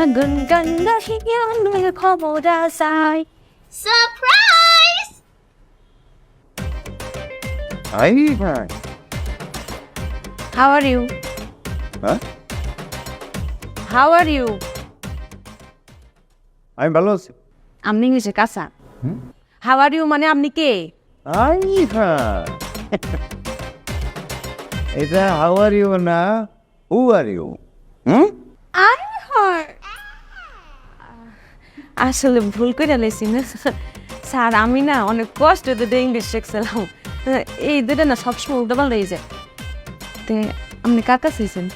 작은 간다시면 거보다 사이. Surprise! Hi, hi. How are you? Huh? How are you? আমি ভালো আছি। আপনি ইংলিশে কাঁচা। How are you মানে আপনি কে? Hi, hi. এটা how are you না who are you? আমি হয় আসলে ভুল করে লেছি না স্যার, আমি না অনেক কষ্ট দুটো ইংলিশ শিখছিলাম, এই দুটো না সবসময় উল্টো পাল্টা হয়ে যায়। তে আপনি কার কাছে হয়েছেন?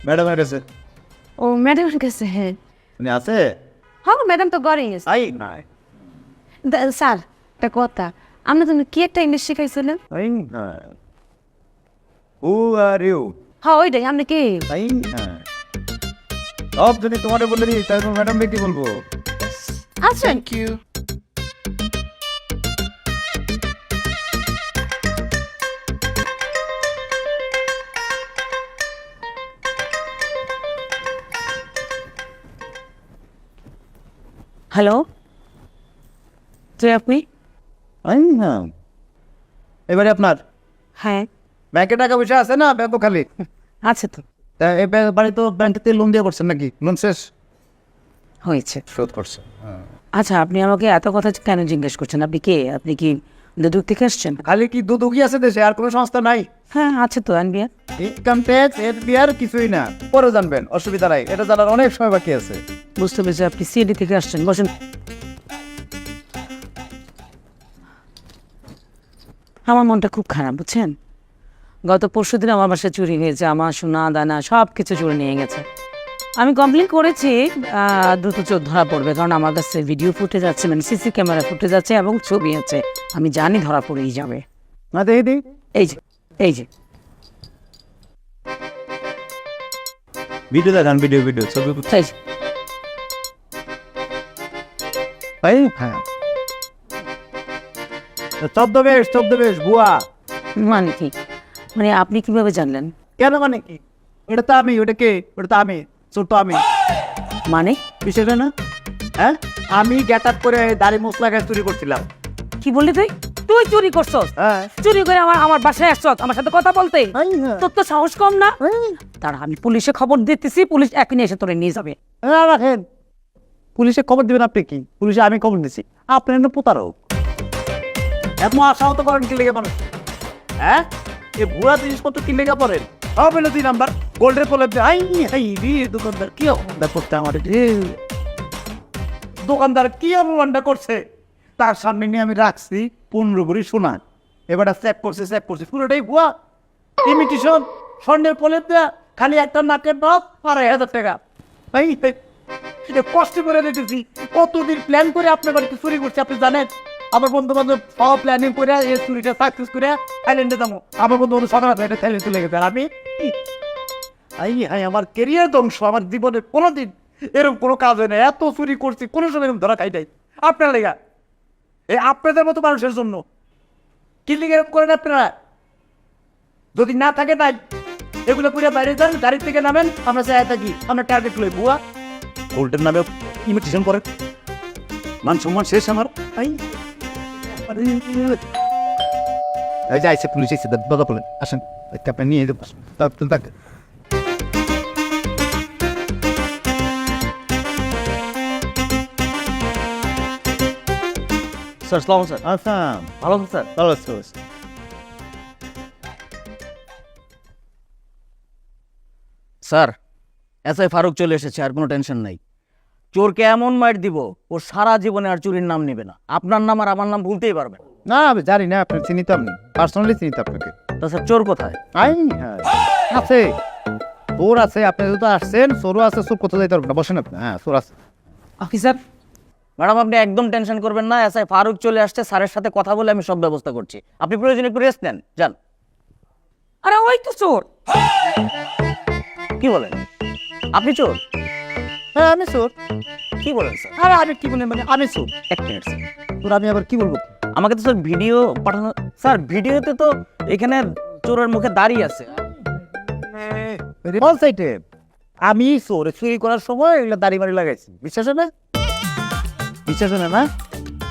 ম্যাডামের কাছে। ও ম্যাডামের কাছে? হ্যাঁ উনি আছে? হ্যাঁ ম্যাডাম তো ঘরেই আছে। আই নাই। স্যার একটা কথা, আপনি তো কি একটা ইংলিশ শিখাইছিলেন? আই নাই। Who are you? হ্যাঁ ওইটাই, আপনি কে? আই নাই। সব যদি তোমারে বলে দিই তাহলে ম্যাডামকে কি বলবো? আচ্ছা Thank you. হ্যালো, তুই আপনি? আই না। এবারে আপনার হ্যাঁ ব্যাংকে টাকা পয়সা আছে না? ব্যাংক খালি। আছে তো। তা এবারে তো ব্যাংকেতে লোন দিয়ে করছেন নাকি? লোন শেষ? হয়েছে। শোধ করছে। আচ্ছা আপনি আমাকে এত কথা কেন জিজ্ঞেস করছেন? আপনি কে? আপনি কি দুদক থেকে আসছেন? খালি কি দুদুকি আছে দেশে, আর কোনো সংস্থা নাই? হ্যাঁ আছে তো, এনবিআর। ইনকাম ট্যাক্স এফবিআর কিছুই না, পরে জানবেন, অসুবিধা নাই, এটা জানার অনেক সময় বাকি আছে। বুঝতে পেরেছি, আপনি সিএডি থেকে আসছেন, বসেন। আমার মনটা খুব খারাপ বুঝছেন, গত পরশুদিন আমার বাসায় চুরি হয়েছে, আমার সোনা দানা সব কিছু চুরি নিয়ে গেছে। আমি কমপ্লেন করেছি, দ্রুত চোর ধরা পড়বে, কারণ আমার কাছে ভিডিও ফুটেজ আছে, মানে সিসি ক্যামেরা ফুটেজ আছে এবং ছবি আছে, আমি জানি ধরা পড়েই যাবে। না দেখি এই যে এই যে ভিডিও দেখান, ভিডিও ছবি এই যে। ভাই। হ্যাঁ ছদ্মবেশ বুয়া। মানে কি? মানে আপনি কিভাবে জানলেন? কেন মানে কি? ওটা তো আমি, ওটা কে? ওটা তো আমি, চোর তো আমি। মানে বিষয়টা না, হ্যাঁ আমি গেট আপ করে দাড়ি মশলা গাছ চুরি করছিলাম। কি বললি তুই? তুই চুরি করছস? হ্যাঁ চুরি করে আমার বাসায় আসছস আমার সাথে কথা বলতে? তোর তো সাহস কম না? তার আমি পুলিশে খবর দিতেছি, পুলিশ এখনই এসে তোরে নিয়ে যাবে। রাখেন, পুলিশে খবর দিবেন আপনি? কি পুলিশে আমি খবর দিছি? আপনার না প্রতারক, এত আশাহত করেন কি লেগে মানুষ? হ্যাঁ এ ভুয়া জিনিসপত্র কি লেগে পড়েন? সব হলো 2 নাম্বার গোল্ডের পোলে। দোকানদার কি অপমানটা করতে আমার, দোকানদার কি অপমানটা করছে, তার সামনে নিয়ে আমি রাখছি 15 ভরি সোনা। এবার চেক করছে পুরোটাই ভুয়া, ইমিটেশন, স্বর্ণের পোলে দেয়া, খালি একটা নাকের নখ, 2,500 টাকা। ভাই এটা কষ্ট করে দেখেছি, কতদিন প্ল্যান করে আপনার বাড়িতে চুরি করছে আপনি জানেন? আমার বন্ধু বান্ধব সব প্ল্যানিং করে এই চুরিটা সাকসেস করে থাইল্যান্ডে যাবো। আমার বন্ধু বান্ধব সকাল এটা থাইল্যান্ডে চলে গেছে, আর আমি আমার কেরিয়ার ধ্বংস। আমার জীবনে কোনোদিন এরকম কোনো কাজ হয় না, এত চুরি করছি কোনো সময় এরকম ধরা খাই নাই। আপনার লেগা, এই আপনাদের মতো মানুষের জন্য। কি লিগে এরকম করেন আপনারা? যদি না থাকে নাই এগুলো পুরো বাইরে যান, গাড়ি থেকে নামেন, আমরা চাই থাকি, আমরা টার্গেট লই। বুয়া গোল্ডের নামে ইমিটেশন করে, মান সম্মান শেষ আমার। যাইছে পুলিশ এসে দাদা বলেন, আসেন আপনি নিয়ে যাবো। স্যার সালাম স্যার। আচ্ছা ভালো আছেন স্যার? ভালো আছো? স্যার এসআই ফারুক চলে এসেছে, আর কোনো টেনশন নাই। চোরকে এমন মার দিব ও সারা জীবনে আর চুরির নাম নেবে না, আপনার নাম আর আমার নাম ভুলতেই পারবে না। না আমি জানি না, আপনি চিনি তো, আপনি পার্সোনালি চিনি তো আপনাকে। তা স্যার চোর কোথায়? হ্যাঁ আছে, চোর আছে, আপনি যেহেতু আসছেন, চোরও আছে, চোর কোথাও যাইতে পারবেন না, বসেন আপনি। হ্যাঁ চোর আছে। অফিসার ম্যাডাম আপনি একদম টেনশন করবেন না, এসআই ফারুক চলে আসছে, স্যারের সাথে কথা বলে আমি সব ব্যবস্থা করছি। আপনি প্রয়োজনে একটু রেস্ট নেন, যান। আরে ওই তো চোর। কি বলেন? আপনি চোর? হ্যাঁ আমি চোর। কি বলেন স্যার? আরে আমি কি বলেন, মানে আমি চোর? এক মিনিট স্যার, তোর আমি আবার কি বলবো? আমাকে তো স্যার ভিডিও পাঠানো। স্যার ভিডিওতে তো এখানে চোরের মুখে দাঁড়িয়ে আছে। রিমল সাইটে আমি চোর চুরি করার সময় এগুলো দাড়ি মারি লাগাইছি, বিশ্বাস হয় না? বিশ্বাস হয় না?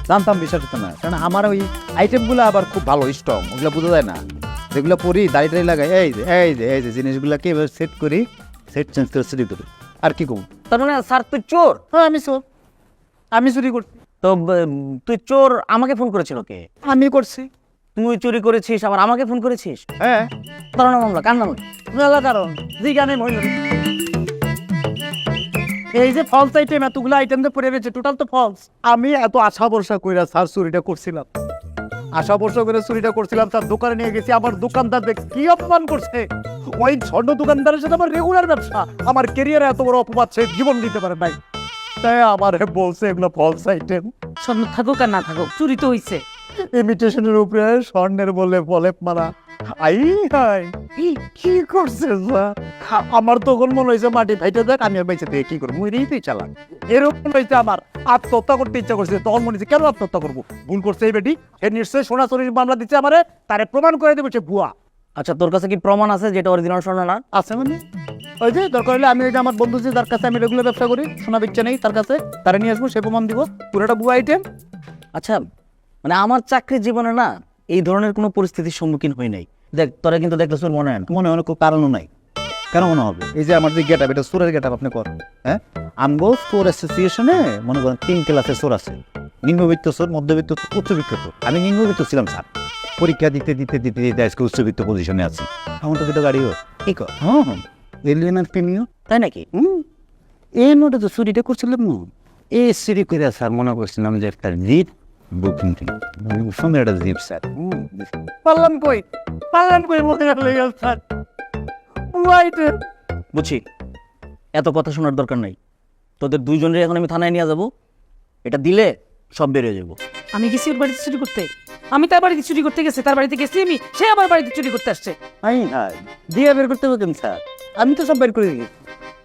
জানতাম বিশ্বাস হতো না, কারণ আমার ওই আইটেমগুলো আবার খুব ভালো স্ট্রং, ওগুলো বোঝা যায় না। যেগুলো পরি দাড়ি টাড়ি লাগাই, এই যে জিনিসগুলোকে এবার সেট করি, সেট চেঞ্জ করে চুরি করি। আর কি করবো? তার মানে স্যার তুই চোর? হ্যাঁ আমি চোর, আমি চুরি করছি। তো তুই চোর, আমাকে ফোন করেছিল কে? আমি করছি। তুই চুরি করেছিস আবার আমাকে ফোন করেছিস? হ্যাঁ তার মামলা কার নামে? মেলা কারণ জিজ্ঞানে মহিলা এই যে ফলস আইটেম, এতগুলো আইটেম তো পড়ে রয়েছে, টোটাল তো ফলস। আমি এত আশা ভরসা কইরা স্যার চুরিটা করছিলাম, আশা ভরসা করে চুরিটা করছিলাম। তার দোকানে নিয়ে গেছি, আমার দোকানদার দেখ কি অপমান করছে। ওই স্বর্ণ দোকানদারের সাথে আমার রেগুলার ব্যবসা, আমার কেরিয়ারে এত বড় অপবাদ সে জীবন দিতে পারে নাই। তাই আমার বলছে এগুলো ফলস আইটেম। স্বর্ণ থাকুক আর না থাকুক, চুরি তো হইছে। ইমিটেশনের উপরে স্বর্ণের বলে প্রলেপ মারা। আই হাই কি করছে স্যার? আমার তখন মনে হয়েছে মাটি ভাইটা দেখ, আমি আর বাইচে দিয়ে কি করবো, মুড়েই তুই চালাক। এরকম মনে হয়েছে আমার আত্মহত্যা করতে ইচ্ছা করছে। তখন মনে হচ্ছে কেন আত্মহত্যা করবো, ভুল করছে এই বেটি, সে নিশ্চয়ই সোনা চুরির মামলা দিচ্ছে আমারে, তারে প্রমাণ করে দেবে সে ভুয়া। আচ্ছা তোর কাছে কি প্রমাণ আছে যেটা অরিজিনাল স্বর্ণ না? আছে মানে ওই যে দরকার হলে আমি ওই যে আমার বন্ধু যে যার কাছে আমি রেগুলার ব্যবসা করি, সোনা বিচ্ছে নেই, তার কাছে তারা নিয়ে আসবো, সে প্রমাণ দিব পুরোটা ভুয়া আইটেম। আচ্ছা মানে আমার চাকরির জীবনে না এই ধরনের কোনো পরিস্থিতির সম্মুখীন হই নাই। দেখ তোরা কিন্তু দেখলে চোর মনে হয় না। মনে অনেক কারণও নাই, কেন মনে হবে? এই যে আমার যে গেট আপ, এটা চোরের গেট আপ আপনি করেন। হ্যাঁ আমগো চোর অ্যাসোসিয়েশনে মনে করেন 3 ক্লাসের চোর আছে, নিম্নবিত্ত চোর, মধ্যবিত্ত, উচ্চবিত্ত চোর। আমি নিম্নবিত্ত ছিলাম স্যার, পরীক্ষা দিতে দিতে দিতে দিতে আজকে উচ্চবিত্ত পজিশনে আছি। আমার তো গাড়িও ঠিক হ্যাঁ রেলওয়ে প্রেমিও, তাই নাকি? এই নোটে তো চুরিটা করছিলাম না, এই চুরি করে স্যার মনে করছিলাম যে একটা জিপ বুকিং, সুন্দর একটা জিপ স্যার। পারলাম কই মনে লেগে গেল স্যার। বুঝছি, এত কথা শোনার দরকার নাই। তোদের দুইজনের এখন আমি থানায় নিয়ে যাব, এটা দিলে সব বেরিয়ে যাবো। আমি গেছি ওর বাড়িতে চুরি করতে, আমি তার বাড়িতে চুরি করতে গেছি, তার বাড়িতে গেছি আমি, সে আমার বাড়িতে চুরি করতে আসছে। হাই হাই দিয়ে বের করতে পারবেন স্যার? আমি তো সব বের করে দিই,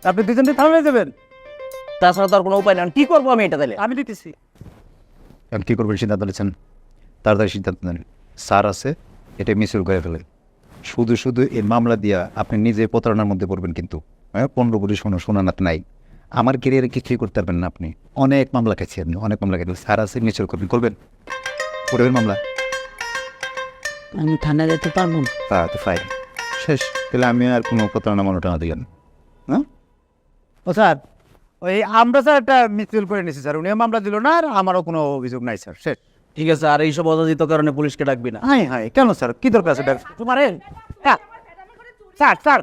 আপনি দুজনে থানায় যাবেন। তাছাড়া তো আর কোনো উপায় নেই, কি করবো আমি এটা তাহলে? আমি দিতেছি। আমি কী করবেন সিদ্ধান্ত নিয়েছেন? তাড়াতাড়ি সিদ্ধান্ত নেন। স্যার আছে, এটা মিসইউজ করে ফেলেন। শুধু শুধু এই মামলা দিয়া আপনি নিজে প্রতারণার মধ্যে পড়বেন কিন্তু। হ্যাঁ 15 কোটি সোনানাথ নাই, আমার কেরিয়ারে কিছুই করতে পারবেন না আপনি। অনেক মামলা খাইছি আপনি, অনেক মামলা খাইছি। স্যার আছে, মিসইউজ করবেন করবেন মামলা। আমি থানায় যেতে পারবো না। তা তো ফাইন, শেষ। তাহলে আমি আর কোনো প্রতারণা মনে টানা দিবেন না। ও স্যার ওই আমরা স্যার একটা মিসইউজ করে নিয়েছি স্যার, উনিও মামলা দিল না, আর আমারও কোনো অভিযোগ নাই স্যার, শেষ। ঠিক আছে, আর এইসব অযাচিত কারণে পুলিশকে ডাকবি না। হাই হাই কেন স্যার, কি দরকার আছে তোমার? স্যার স্যার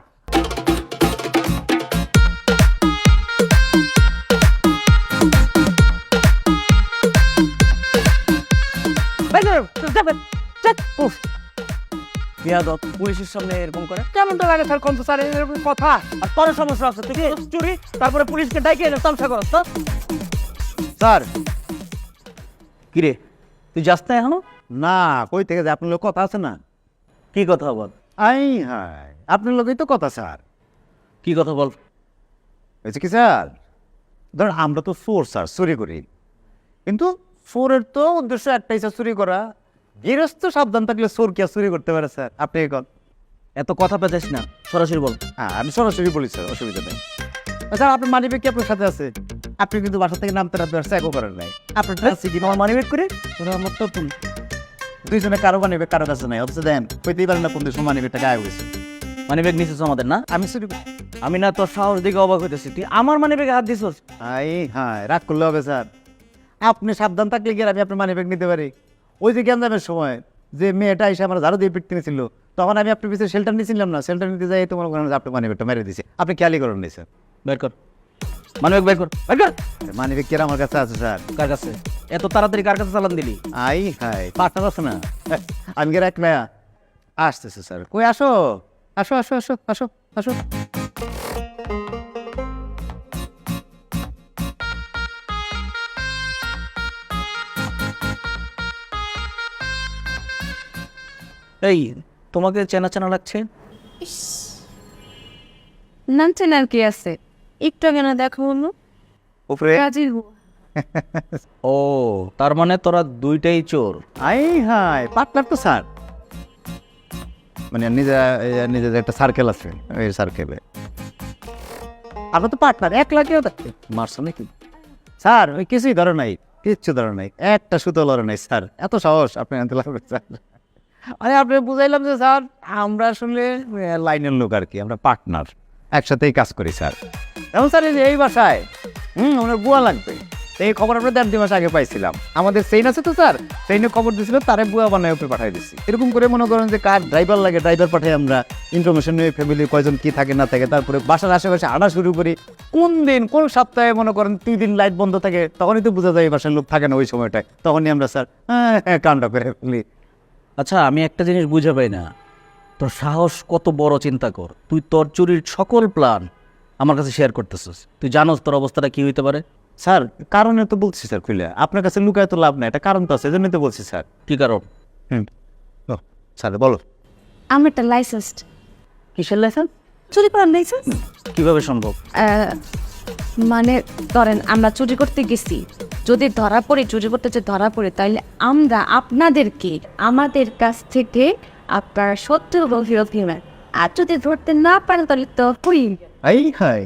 বিয়াদব পুলিশের সামনে এরকম করে কেমনটা লাগে স্যার? কোন তো স্যার এরকম কথা? আর তোর সমস্যা আছে, তুই চুরি তারপরে পুলিশকে ডাইকে এনে তামসা করস তো? স্যার কিরে তুই যাস না এখনো? না, কই থেকে যে আপনার লোক কথা আছে না? কি কথা বল? আই হাই আপনার লোকই তো কথা স্যার। কি কথা বল? হয়েছে কি স্যার, ধরেন আমরা তো চোর স্যার, চুরি করি, কিন্তু চোরের তো উদ্দেশ্য একটাই স্যার, চুরি করা। গৃহস্থ সাবধান থাকলে চোর কি আর চুরি করতে পারে স্যার? আপনি এখন এত কথা পেঁচাস না, সরাসরি বল। হ্যাঁ আমি সরাসরি বলি স্যার, অসুবিধা নেই। স্যার আপনার মানিব্যাগ কি আপনার সাথে আছে? আপনি কিন্তু বাসা থেকে নামতে রাখতে চেকও করেন নাই। আপনার আছে কি আমার মানিব্যাগ করে? আমার তো দুইজনে কারো মানিব্যাগ কারো কাছে নাই, অথচ দেন কইতেই পারেন না কোন দেশ মানিব্যাগটা গায়ে গেছে। মানি ব্যাগ নিছিস আমাদের না? আমি চুরি করি? আমি না তোর সাহস দিকে অবাক হইতেছি, তুই আমার মানি ব্যাগে হাত দিছস? আই হ্যাঁ রাগ করলে হবে স্যার, আপনি সাবধান থাকলে কি আর আমি আপনার মানিব্যাগ নিতে পারি? ওই যে গ্যাঞ্জামের সময় যে মেয়েটা এসে আমার ঝাড়ু দিয়ে পিটতে নিয়েছিল, তখন আমি আপনার পিছিয়ে শেল্টার নিয়েছিলাম না, শেল্টার নিতে যাই তোমার আপনি মানিব্যাগটা মেরে দিছে, আপনি খেয়ালই করেন নি স্যার। বের কর মানি ব্যাগ, বের কর, বের কর। মানিব্যাগ কি আর আমার কাছে আছে স্যার? কার কাছে? এত তাড়াতাড়ি কার কাছে চালান দিলি? আই হাই পার্টনার আছে না, আমি কি রাখ না? আসতেছে স্যার, কই আসো আসো আসো আসো আসো আসো। এই তোমাকে চেনা চেনা লাগছে। নাম চেনার কি আছে? একটু আগে না দেখা হলো, উপরে কাজের ও তার মানে তোরা দুইটাই চোর? আই হাই পার্টনার তো স্যার, মানে নিজের একটা সার্কেল আছে, ওই সার্কেলে আমরা তো পার্টনার, এক লাখেও থাকতে মারছো নাকি? স্যার ওই কিছুই ধরে নাই, কিচ্ছু ধরে নাই, একটা সুতো লড়ে নাই স্যার, এত সাহস আপনি আনতে লাগবেন স্যার। মানে আপনি বুঝাইলাম যে স্যার আমরা আসলে লাইনের লোক আর কি, আমরা পার্টনার, একসাথেই কাজ করি স্যার। এবং স্যার এই বাসায় ওনার বুয়া লাগবে, এই খবর আমরা 1.5 মাস আগে পাইছিলাম। আমাদের সেইন আছে তো স্যার, সেইনে খবর দিয়েছিল, তারে বুয়া বানায় উপরে পাঠিয়ে দিচ্ছি। এরকম করে মনে করেন যে কার ড্রাইভার লাগে, ড্রাইভার পাঠাই আমরা, ইনফরমেশন নিয়ে ফ্যামিলি কয়জন কি থাকে না থাকে, তারপরে বাসার আশেপাশে হাঁটা শুরু করি। কোন দিন কোন সপ্তাহে মনে করেন 2 দিন লাইট বন্ধ থাকে, তখনই তো বোঝা যায় এই বাসার লোক থাকে না ওই সময়টায়, তখনই আমরা স্যার কামটা করে ফেলি। আচ্ছা আমি একটা জিনিস বুঝে পাই না, তোর সাহস কত বড়, চিন্তা কর। তুই তোর চুরির সকল প্ল্যান আমার কাছে শেয়ার করতেছিস। তুই জানোস তোর অবস্থাটা কি হইতে পারে? স্যার কারণে তো বলছি স্যার, খুলে আপনার কাছে লুকায় তো লাভ নাই, এটা কারণ তো আছে, এজন্যই তো বলছি স্যার। কি কারণ? স্যার বলো। আমার একটা লাইসেন্স, কিসের লাইসেন্স? চুরি করার লাইসেন্স। কিভাবে সম্ভব? মানে ধরেন আমরা চুরি করতে গেছি, যদি ধরা পড়ে, চুরি করতে যে ধরা পড়ে, তাহলে আমরা আপনাদেরকে আমাদের কাছ থেকে আপনার 70 ফেরত নেবেন। আর যদি ধরতে না পারেন তাহলে তো করি। এই হাই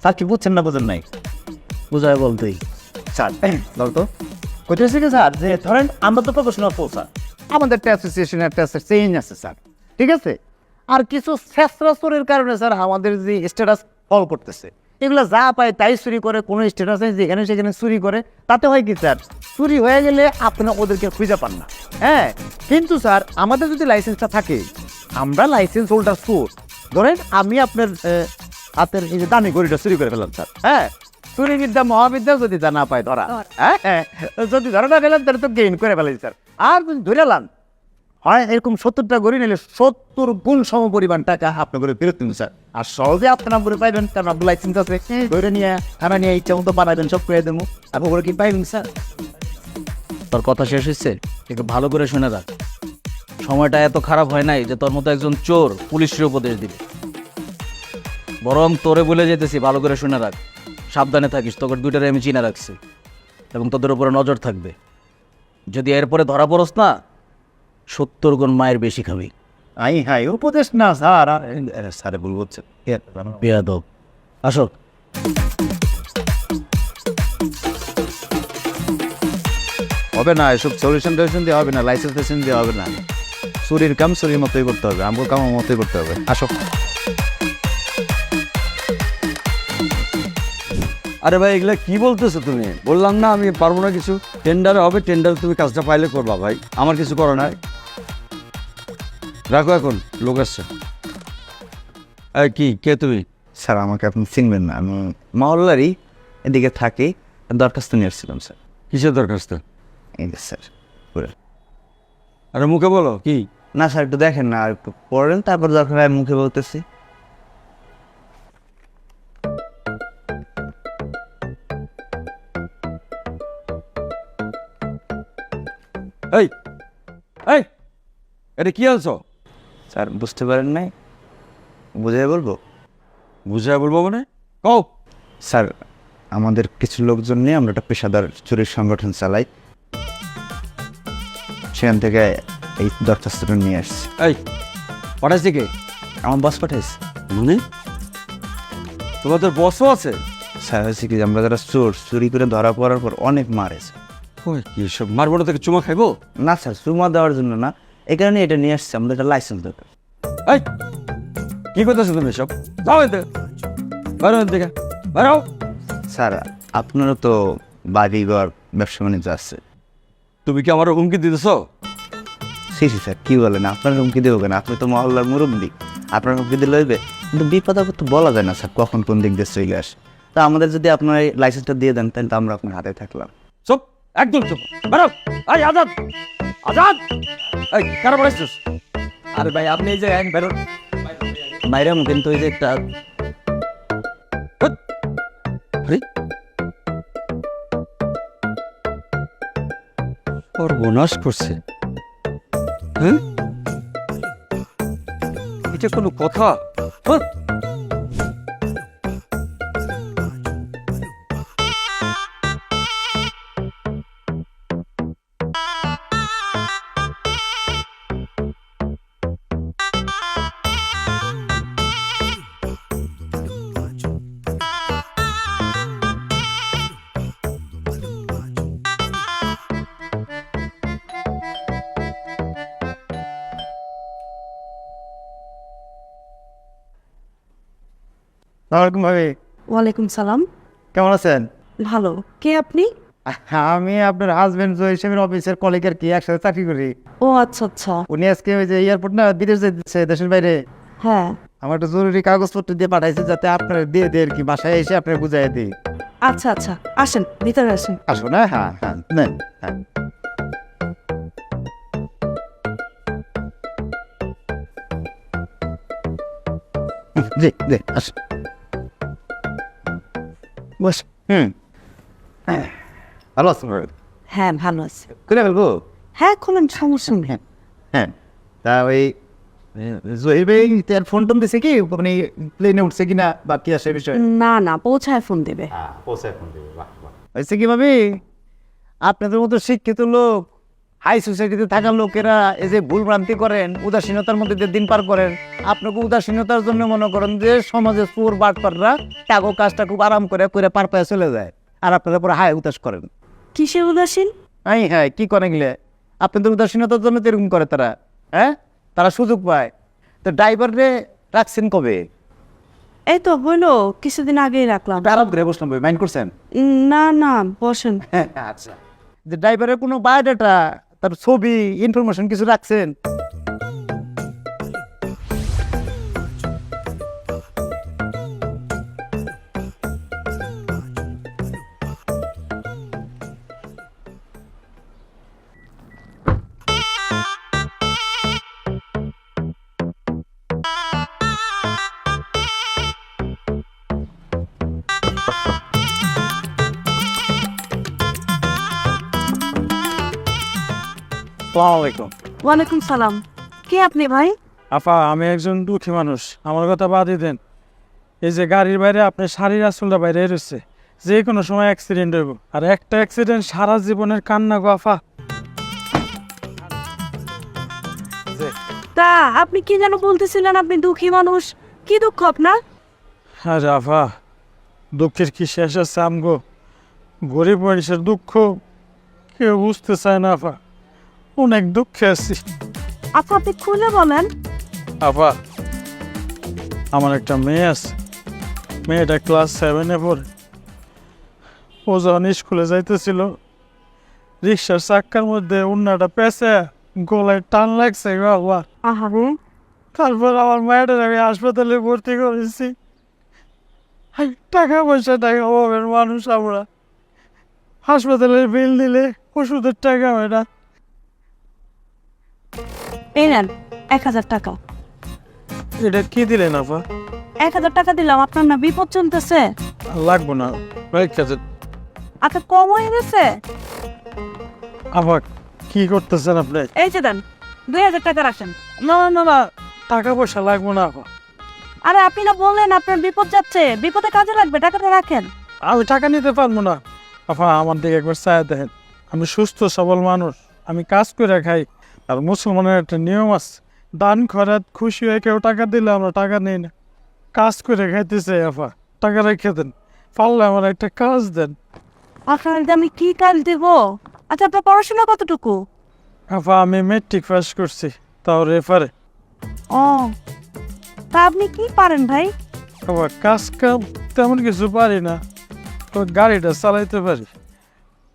স্যার কি বুঝছেন না, বোঝেন নাই? বুঝায় বল তুই। স্যার বল তো কোথায় থেকে স্যার, যে ধরেন আমরা তো প্রফেশনাল পোল স্যার, আমাদের একটা অ্যাসোসিয়েশন, একটা চেঞ্জ আছে স্যার, ঠিক আছে? আর কিছু শেষরাস্তরের কারণে স্যার আমাদের যে স্ট্যাটাস ফল করতেছে, এগুলো যা পায় তাই চুরি করে, কোনো স্ট্যাটাসে যেখানে সেখানে চুরি করে, তাতে হয় কি স্যার, চুরি হয়ে গেলে আপনারা ওদেরকে খুঁজে পান না। হ্যাঁ, কিন্তু স্যার আমাদের যদি লাইসেন্সটা থাকে, আমরা লাইসেন্স হোল্ডার সোর্স, ধরেন আমি আপনার হাতের এই যে দামি গড়িটা চুরি করে ফেলাম স্যার, হ্যাঁ, চুরি বিদ্যা মহাবিদ্যা যদি তা না পায় ধরা, হ্যাঁ, যদি ধরা না ফেলেন তাহলে তো গেইন করে ফেলাই স্যার। আর যদি ধরে লান হয় এরকম 70টা গড়ি নিলে 70 গুণ সম পরিমাণ টাকা আপনার করে ফেরত দিন স্যার। আর সহজে আপনার নাম্বারে পাইবেন, কারণ আপনার লাইসেন্স আছে, ধরে নিয়ে থানা নিয়ে ইচ্ছা মতো বানাবেন, সব করে দেবো, আপনার করে কি পাইবেন স্যার? তোর কথা শেষ হচ্ছে, একটু ভালো করে শুনে রাখ। সময়টা এত খারাপ হয় নাই যে তোর মতো একজন চোর পুলিশের উপদেশ দিবে। বরং তোরে বলে যেতেছি, ভালো করে শুনে রাখ, সাবধানে থাকিস। তোকে দুইটারে আমি চিনে রাখছি এবং তোদের উপরে নজর থাকবে। যদি এরপরে ধরা পড়স না, 70 গুণ মায়ের বেশি খাবি। আই হাই উপদেশ না স্যার, স্যারে বলবো হচ্ছে বেয়াদব। আসো। হবে না, এসব সলিউশন টলিউশন দিয়ে হবে না, লাইসেন্স টাইসেন্স দিয়ে হবে না, চুরির কাম চুরির মতোই করতে হবে, আমগো কাম মতোই করতে হবে। আসো। আরে ভাই এগুলা কি বলতেছো তুমি? বললাম না আমি পারবো না কিছু। টেন্ডারে হবে, টেন্ডারে তুমি কাজটা পাইলে করবা ভাই, আমার কিছু করার নাই। রাখো এখন, লোক আসছে। এই কি, কে তুমি? স্যার আমাকে আপনি চিনবেন না, আমি মহল্লারই, এদিকে থাকি, দরখাস্ত নিয়ে আসছিলাম স্যার। কিসের দরখাস্ত? এই যে স্যার পুরো। আরে মুখে বলো কি? না স্যার একটু দেখেন না, আর একটু পড়েন, তারপর দরকার হয় মুখে বলতেছি। এই এই এটা কি আনছো? স্যার বুঝতে পারেন নাই, বুঝাই বলবো? বুঝায় বলবো মানে? কও। স্যার আমাদের কিছু লোকজন নিয়ে আমরা একটা পেশাদার চুরির সংগঠন চালাই, সেখান থেকে এই দরখাস্তটা নিয়ে আসছি। এই পাঠাইছি কে? আমার বস পাঠাইছে। মানে তোমাদের বসও আছে? স্যার হয়েছে কি, আমরা যারা চোর, চুরি করে ধরা পড়ার পর অনেক মারেছে। ওই কি সব মারবো না, থেকে চুমা খাইবো? না স্যার, চুমা দেওয়ার জন্য না, এই কারণে এটা নিয়ে আসছে, আমাদের একটা লাইসেন্স দরকার। এই কি করতেছো তুমি সব? যাও এতে, বাইরে থেকে বাইরাও। স্যার আপনারও তো বাড়ি ঘর ব্যবসা বাণিজ্য আছে। তুমি কি আমার হুমকি দিতেছো? সি স্যার কি বলেন, আপনার হুমকি দেবো কেন? আপনি তো মহল্লার মুরব্বী, আপনার হুমকি দিলে হইবে? কিন্তু বিপদ আপদ তো বলা যায় না স্যার, কখন কোন দিক দিয়ে চলে আসে। তা আমাদের যদি আপনার এই লাইসেন্সটা দিয়ে দেন, তাহলে তো আমরা আপনার হাতে থাকলাম। চুপ, একদম চুপ, বেরো। এই আজাদ, আজাদ, এই কারা বলেছিস? আরে ভাই আপনি এই যে বেরোন বাইরেম, কিন্তু ওই যে একটা সর্বনাশ করছে। হ্যাঁ, এটা কোনো কথা? হ্যাঁ? সালামালাইকুম ভাবি, ওয়ালাইকুম সালাম। কেমন আছেন? ভালো। কে আপনি? আমি আপনার হাজবেন্ড জহির সাহেবের অফিসের কলিগের কি একসাথে চাকরি করি। ও আচ্ছা আচ্ছা। উনি আজকে ওই যে এয়ারপোর্ট না বিদেশ যেতেছে, দেশের বাইরে। হ্যাঁ আমার একটা জরুরি কাগজপত্র দিয়ে পাঠাইছে, যাতে আপনার দিয়ে দেয় আর কি, বাসায় এসে আপনার বুঝাই দিই। আচ্ছা আচ্ছা, আসেন ভিতরে আসেন। আসো না? হ্যাঁ হ্যাঁ, নেন। হ্যাঁ, জি জি, আসো বস। ভালো আছেন? হ্যাঁ ভালো আছে। খুলে ফেলবো? হ্যাঁ খুলেন, সমস্যা নেই। হ্যাঁ হ্যাঁ, তা ওই জহির ভাই তার ফোন টোন দিছে কি, মানে প্লেনে উঠছে কিনা বা কি আসে বিষয়? না না, পৌঁছায় ফোন দেবে। হয়েছে কি ভাবি, আপনাদের মতো শিক্ষিত লোক, হাই সোসাইটিতে থাকা লোকেরা এই যে ভুল ভ্রান্তি করেন, উদাসীনতার মধ্যে দিয়ে দিন পার করেন, আপনাকে উদাসীনতার জন্য মনে করেন যে সমাজে চোর বাটপাররা টাকা কাজটা খুব আরাম করে করে পার পায়ে চলে যায়, আর আপনারা পরে হাই উদাস করেন। কিসের উদাসীন? হ্যাঁ, কি করে গেলে আপনাদের উদাসীনতার জন্য তো এরকম করে তারা। হ্যাঁ, তারা সুযোগ পায়। তো ড্রাইভারে রাখছেন কবে? এই তো হইলো কিছুদিন আগেই রাখলাম। আরাম করে বসলাম ভাই, মাইন্ড করছেন? না না, বসেন। হ্যাঁ আচ্ছা, যে ড্রাইভারের কোনো বায়োডাটা, তার ছবি, ইনফরমেশন কিছু রাখছেন? আসসালামু আলাইকুম। ওয়ালাইকুম সালাম। কে আপনি ভাই? আপা, আমি একজন দুঃখী মানুষ, আমার কথা বাদই দেন। এই যে গাড়ির বাইরে আপনার শাড়ির আঁচলটা বাইরে রয়েছে, যে কোনো সময় অ্যাক্সিডেন্ট হইব, আর একটা অ্যাক্সিডেন্ট সারা জীবনের কান্না গো আফা। তা আপনি কি যেন বলতেছিলেন, আপনি দুঃখী মানুষ, কি দুঃখ আপনার? আরে আফা, দুঃখের কি শেষ আছে? আমগো গরিব মানুষের দুঃখ কেউ বুঝতে চায় না আফা, অনেক দুঃখে আছি। আচ্ছা আপনি খুলে বলেন। আফা, আমার একটা মেয়ে আছে, মেয়েটা ক্লাস 7-এ পড়ে। ও যখন স্কুলে যাইতেছিল, রিক্সার চাক্কার মধ্যে উন্নাটা পেঁচে গলায় টান লাগছে গো আল্লাহ। আহারে। তারপর আমার মায়ের আমি হাসপাতালে ভর্তি করেছি। টাকা অভাবের মানুষ আমরা, হাসপাতালের বিল দিলে ওষুধের টাকা হয় না। এই নেন 1000 টাকা। এটা কি দিলেন আপা? 1000 টাকা দিলাম, আপনার না বিপদ চলতেছে। লাগবো না, আচ্ছা কম হয়ে গেছে। আপা কি করতেছেন আপনি? এই যে দেন 2000 টাকা রাখেন। না না না, টাকা পয়সা লাগবো না আপা। আরে আপনি না বললেন আপনার বিপদ যাচ্ছে, বিপদে কাজে লাগবে, টাকাটা রাখেন। আমি টাকা নিতে পারবো না আপা, আমার দিকে একবার চায় দেখেন। আমি সুস্থ সবল মানুষ, আমি কাজ করে খাই, আর মুসলমানের একটা নিয়ম আছে, দান খরাত খুশি হয়ে কেউ টাকা দিলে আমরা টাকা নেই না, কাজ করে খাইতে চাই আপা, টাকা রেখে দেন, পারলে আমার একটা কাজ দেন। আপনার আমি কি কাজ দেব? আচ্ছা আপনার পড়াশোনা কতটুকু? আপা আমি মেট্রিক পাস করছি, তাও রেফারে। ও, তা আপনি কি পারেন ভাই? আবার কাজ কাম তেমন কিছু পারি না, তো গাড়িটা চালাইতে পারি।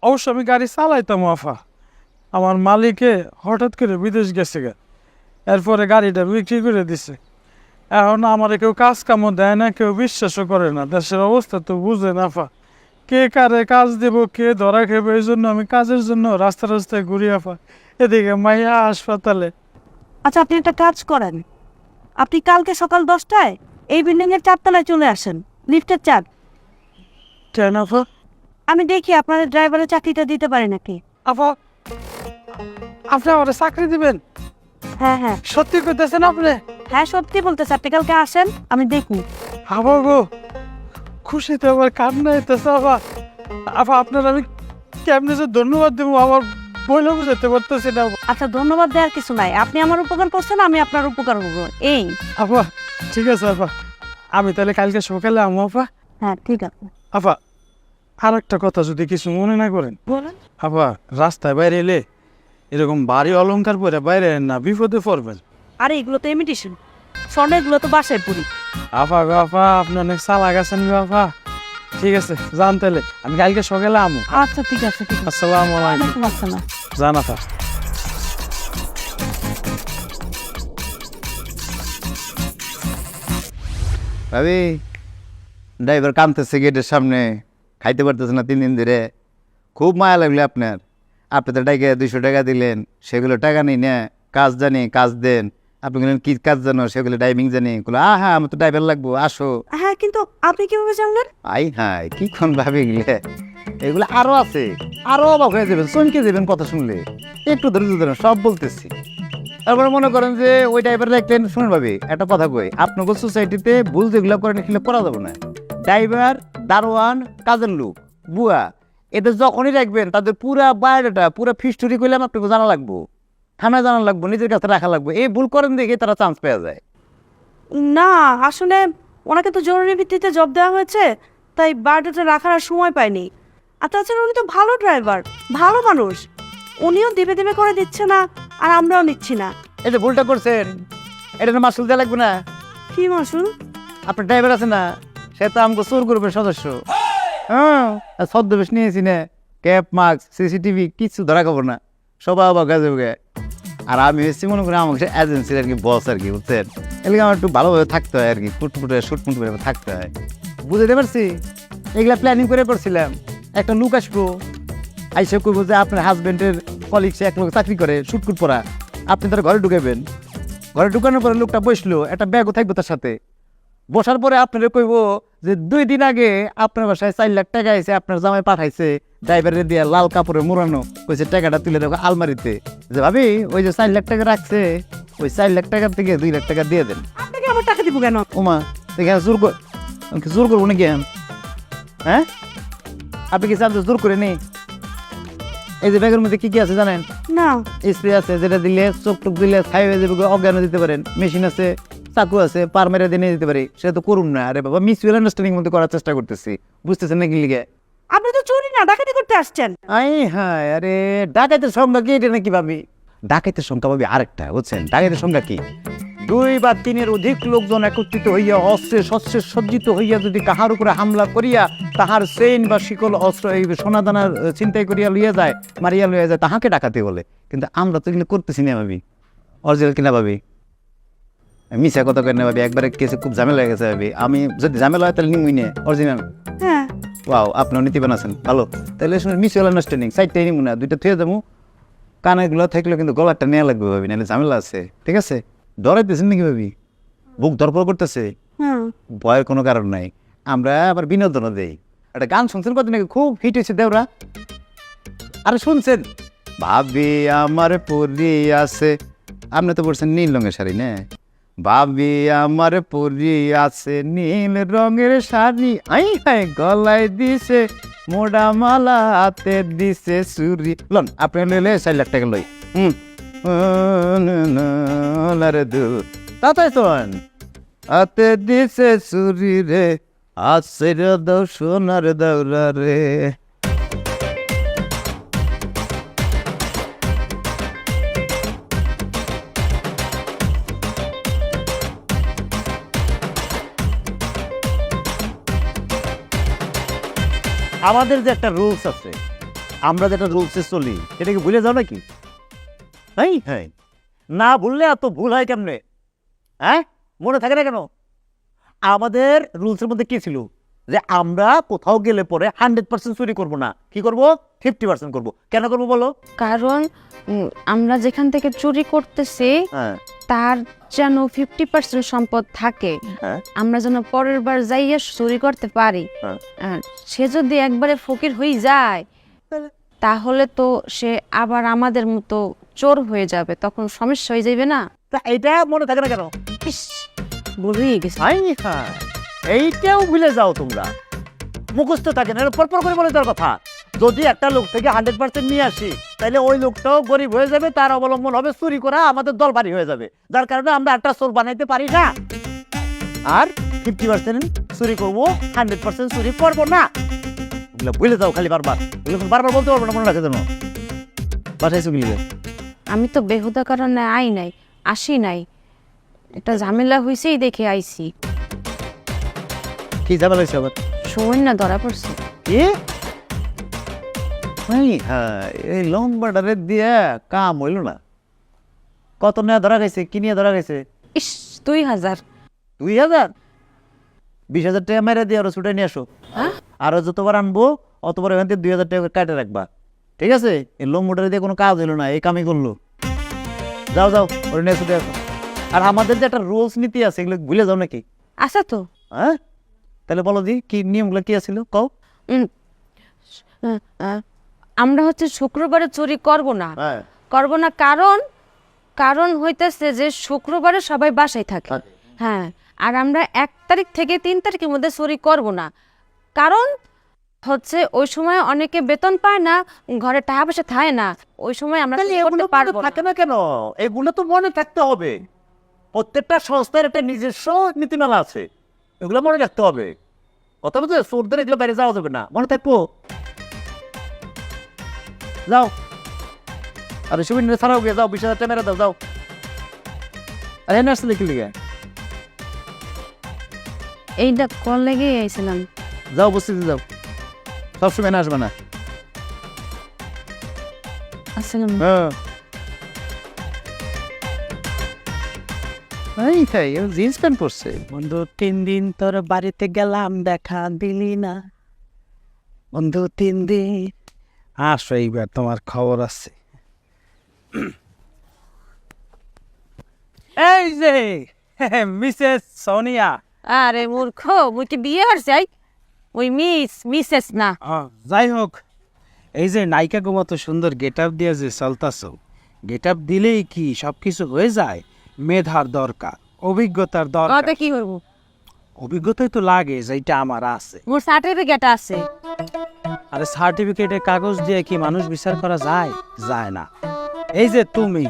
অবশ্য আমি গাড়ি চালাইতাম আফা, আমার মালিকে হঠাৎ করে বিদেশ গেছে গা, এরপরে গাড়িটা বিক্রি করে দিছে। এখন আমার কেউ কাজ কামও দেয় না, কেউ বিশ্বাসও করে না। দেশের অবস্থা তো বুঝে না আফা, কে কারে কাজ দেব, কে ধরা খেবে, এই জন্য আমি কাজের জন্য রাস্তা রাস্তায় ঘুরি আফা। এদিকে মাইয়া হাসপাতালে। আচ্ছা আপনি একটা কাজ করেন, আপনি কালকে সকাল 10টায় এই বিল্ডিংয়ের 4 তলায় চলে আসেন, লিফটের 4। কেন আফা? আমি দেখি আপনাদের ড্রাইভারের চাকরিটা দিতে পারি নাকি। আফা, আপনি আমার চাকরি দিবেন? হ্যাঁ হ্যাঁ সত্যি করতেছেন আপনি? হ্যাঁ সত্যি বলতেছে, আপনি কালকে আসেন, আমি দেখি। আবার গো, খুশিতে আমার কান্না হইতেছে আফা। আফা আপনার আমি কেমনে যে ধন্যবাদ দেবো আমার বইলে বুঝাতে পারতেছি না। আচ্ছা ধন্যবাদ দেওয়ার কিছু নাই, আপনি আমার উপকার করছেন, আমি আপনার উপকার করবো, এই। আফা ঠিক আছে আফা, আমি তাহলে কালকে সকালে আমো আফা। হ্যাঁ ঠিক আছে। আফা আর একটা কথা যদি কিছু মনে না করেন, বলেন। আফা রাস্তায় বাইরে এলে এরকম ভারী অলংকার পরে বাইরে না, বিপদে পড়বেন। আরে এগুলো তো ইমিটেশন, স্বর্ণেরগুলো তো বাসায় পুরি। আফা গো আফা, আপনি অনেক চালাক আছেন গো আফা। ঠিক আছে যান তাহলে, আমি কালকে সকালে আমু। আচ্ছা ঠিক আছে, ঠিক আছে। আসসালামু আলাইকুম। ওয়ালাইকুম আসসালাম। যান আফা। ভাবি, ড্রাইভার কাঁদতেছে গেটের সামনে, খাইতে পারতেছে না 3 দিন ধরে। খুব মায়া লাগলো আপনার। আপনি তো টাকা 200 টাকা দিলেন, সেগুলো টাকা নেই না, কাজ জানি কাজ দেন। আপনি বললেন কি কাজ জানো, সেগুলো ড্রাইভিং জানি। হ্যাঁ আমার তো ড্রাইভার লাগবো, আসো। হ্যাঁ, কিন্তু আপনি কিভাবে জানলেন? আই হাই কি কোন ভাবি গেলে, এগুলো আরো আছে, আরো অবাক হয়ে যাবেন, চমকে যাবেন কথা শুনলে। একটু ধৈর্য ধরেন, সব বলতেছি। তারপরে মনে করেন যে ওই ড্রাইভার দেখলেন, শুনুন ভাবি একটা কথা কই, আপনাকে সোসাইটিতে ভুল যেগুলো করেন এগুলো করা যাবে না। ড্রাইভার, দারোয়ান, কাজের লোক, বুয়া, এদের যখনই রাখবেন তাদের পুরা বায়োডাটা, পুরা হিস্টোরি করলাম আপনাকে জানা লাগবো, থানায় জানা লাগবো, নিজের কাছে রাখা লাগবো। এই ভুল করেন দেখে তারা চান্স পাওয়া যায়। না, আসলে ওনাকে তো জরুরি ভিত্তিতে জব দেওয়া হয়েছে, তাই বায়োডাটা রাখার আর সময় পায়নি। আর তাছাড়া উনি তো ভালো ড্রাইভার, ভালো মানুষ, উনিও দেবে দেবে করে দিচ্ছে না, আর আমরাও নিচ্ছি না। এই যে ভুলটা করছেন, এটা না মাসুল দেওয়া লাগবে না? কি মাসুল? আপনার ড্রাইভার আছে না, সে তো আমাকে চোর গ্রুপের সদস্য। হ্যাঁ, ছদ্মবেশ নিয়েছি না, ক্যাপ, মাস্ক, সিসিটিভি কিছু ধরা খাবো না, সবাই অবাক হয়ে যাবে। আর আমি হচ্ছি মনে করি আমাকে এজেন্সির আর কি বস আর কি, বুঝছেন? এগুলো আমার একটু ভালোভাবে থাকতে হয় আর কি, ফুটফুটে শুটফুট করে থাকতে হয়। বুঝতে পারছি, এগুলা প্ল্যানিং করে করছিলাম। একটা লোক আসবো, আইসে করবো যে আপনার হাজবেন্ডের কলিগ, সে এক লোক চাকরি করে, শুটকুট পরা, আপনি তার ঘরে ঢুকাবেন। ঘরে ঢুকানোর পরে লোকটা বসলো, একটা ব্যাগও থাকবো তার সাথে। বসার পরে আপনারা কইব যে 2 দিন আগে আপনার বাসায় 4 লাখ টাকা আইছে, আপনার জামাই পাঠাইছে ড্রাইভারের দিয়ে লাল কাপড়ে মোড়ানো, কইছে টাকাটা তুলে রাখো আলমারিতে। যে ভাবি, ওই যে 4 লাখ টাকা রাখছে, ওই 4 লাখ টাকার থেকে 2 লাখ টাকা দিয়ে দেন। আপনাকে আবার টাকা দিব কেন? ওমা, দেখে জোর করবো নাকি? হ্যাঁ, আপনি কি চান জোর করে নেই? এই যে ব্যাগের মধ্যে কি কি আছে জানেন? না। স্প্রে আছে, যেটা দিলে চোখ টোক দিলে ছাই হয়ে যাবে, অজ্ঞান দিতে পারেন। মেশিন আছে, চাকু আছে, পার মেরে দিয়ে নিয়ে দিতে পারি। সেটা তো করুন না। আরে বাবা, মিউচুয়াল আন্ডারস্ট্যান্ডিং মধ্যে করার চেষ্টা করতেছি, বুঝতেছেন নাকি লিগে? আপনি তো চুরি না ডাকাতি করতে আসছেন। আই হ্যাঁ, আরে ডাকাইতের সংখ্যা কি এটা নাকি ভাবি? ডাকাইতের সংখ্যা ভাবি আরেকটা, বুঝছেন? ডাকাইতের সংখ্যা কি? 2 বা 3-এর অধিক লোকজন একত্রিত হইয়া অস্ত্রে শস্ত্রে সজ্জিত হইয়া যদি কাহার উপরে হামলা করিয়া তাহার চেইন বা শিকল অস্ত্র এই সোনাদানার ছিনতাই করিয়া লইয়া যায়, মারিয়া লইয়া যায়, তাহাকে ডাকাতি বলে। কিন্তু আমরা তো এগুলো করতেছি না ভাবি। অরিজিনাল কিনা ভাবি? মিশা কথা কেন ভাবি? একবারে কেসে খুব ঝামেলা হয়ে গেছে ভাবি। আমি যদি ঝামেলা হয় তাহলে নিমুই না, অরিজিনাল। হ্যাঁ। ওয়াও, আপনার নীতিবান আছেন, ভালো। তাহলে শুনুন, মিউচুয়াল আন্ডারস্ট্যান্ডিং সাইডটাই নিমু না, 2টা থুয়ে যাবো। কানেরগুলো থাকলে কিন্তু গলাটা নেওয়া লাগবে ভাবি, নাহলে ঝামেলা আছে। ঠিক আছে? ডরাইতেছেন নাকি ভাবি? বুক ধরপড় করতেছে? হুম। ভয়ের কোনো কারণ নাই, আমরা আবার বিনোদনও দেই। একটা গান শুনছেন কত নাকি, খুব হিট হয়েছে দেওরা। আরে শুনছেন? ভাবি আমার পরি আছে, আপনি তো বলছেন নীল রঙের শাড়ি না? ভাবি আমার পরি আছে নীল রঙের শাড়ি, আই হাই গলায় দিছে মোড়া মালা, হাতে দিছে চুরি। লন আপনি লইলে 4 লাখ টাকা লই। তাই শোন, হাতে দিছে চুরি রে, আছে রে দাও সোনার দৌড়া রে। আমাদের যে একটা রুলস আছে, আমরা যেটা রুলসে চলি, এটা কি ভুলে যাও নাকি? হ্যাঁ হ্যাঁ, না ভুললে এত ভুল হয় কেমনে? হ্যাঁ, মনে থাকে না কেন? আমাদের রুলসের মধ্যে কি ছিল যে আমরা কোথাও গেলে পরে 100% চুরি করব না, কি করব? 50% করব। কেন করব বলো? কারণ আমরা যেখান থেকে চুরি করতেছি হ্যাঁ তার যেন 50% সম্পদ থাকে, হ্যাঁ আমরা যেন পরের বার যাইয়া চুরি করতে পারি। হ্যাঁ। আর সে যদি একবারে ফকির হয়ে যায় তাহলে তো সে আবার আমাদের মতো চোর হয়ে যাবে, তখন সমস্যা হয়ে যাবে না? তা এইটা মনে থাকে না কেন? ইস, ভুলেই গেছি। হ্যাঁ, এইটাও ভুলে যাও তোমরা, মুখস্থ থাকে না, পরপর করে বলে দেওয়ার কথা। যদি একটা লোক থেকে 100% নিয়ে আসি, তাহলে ওই লোকটাও গরিব হয়ে যাবে, তার অবলম্বন হবে চুরি করা, আমাদের দল বাড়ি হয়ে যাবে, যার কারণে আমরা একটা চোর বানাইতে পারি না। আর 50% চুরি করবো, 100% চুরি করবো না। এগুলো ভুলে যাও খালি বারবার, এগুলো বারবার বলতে পারবো না, মনে রাখে যেন। বাসায় চুগলি আমি তো বেহুদা কারণে আই নাই, আসি নাই, একটা ঝামেলা হয়েছেই দেখে আইছি। কি ঝামেলা হয়েছে আবার? সময় না ধরা পড়ছে। এ হ্যাঁ, এই লম্বাটারে দিয়ে কাম হইল না। কত নেয়া ধরা গেছে? কি নিয়ে ধরা গেছে? ইস 2000। 2000? 20,000 টাকা মেরে দিয়ে আরো ছুটে নিয়ে আসো। হ্যাঁ? আরো যতবার আনবো অতবার এখান থেকে 2000 টাকা কাটে রাখবা, ঠিক আছে? এই লম্বাটারে দিয়ে কোনো কাজ হইলো না, এই কামই করলো। যাও যাও, ওরে নিয়ে ছুটে আসো। আর আমাদের যে একটা রুলস নীতি আছে, এগুলো ভুলে যাও নাকি? আচ্ছা তো হ্যাঁ, তাহলে বলো দি কি নিয়মগুলো কি আছিল কও। আমরা হচ্ছে শুক্রবারে চুরি করব না। হ্যাঁ, করব না কারণ হইতেছে যে শুক্রবারে সবাই বাসায় থাকে। হ্যাঁ, আর আমরা 1 তারিখ থেকে 3 তারিখের মধ্যে চুরি করব না, কারণ হচ্ছে ওই সময় অনেকে বেতন পায় না, ঘরে টাকা পয়সা থাকে না, ওই সময় আমরা চুরি করতে পারবো না। থাকে না কেন? এগুলো তো মনে থাকতে হবে। প্রত্যেকটা সংস্থার একটা নিজস্ব নীতিমালা আছে, এগুলো মনে রাখতে হবে। কথা বলতে চোরদের এগুলো বাইরে যাওয়া যাবে না, মনে থাকবো। যাও, আরে সুবিন ছাড়াও গিয়ে যাও, 20,000 টাকা মেরে দাও, যাও। আরে এনে আসলে কি লিগে? এইটা কল লেগে আইছিলাম। যাও, বসতে যাও, সবসময় না আসবে না। আসসালাম। হ্যাঁ, জিন্স প্যান্ট পরছে। বন্ধু 3 দিন তোর বাড়িতে গেলাম, দেখা দিলি না। বন্ধু 3 দিন। আসো, এইবার তোমার খবর আছে। এই যে মিসেস সোনিয়া। আরে মূর্খ, মুই কি বিয়ে করছি? ওই মিসেস না। যাই হোক, এই যে নায়িকা মতো সুন্দর গেট আপ দিয়ে যে চলতাছো, গেট আপ দিলেই কি সবকিছু হয়ে যায়? মেধার দরকার, অভিজ্ঞতার দরকার। কত কি করবো? অভিজ্ঞতাই তো লাগে, যেটা আমার আছে। মোর সার্টিফিকেট আছে। আরে সার্টিফিকেটের কাগজ দিয়ে কি মানুষ বিচার করা যায়? যায় না। এই যে তুমি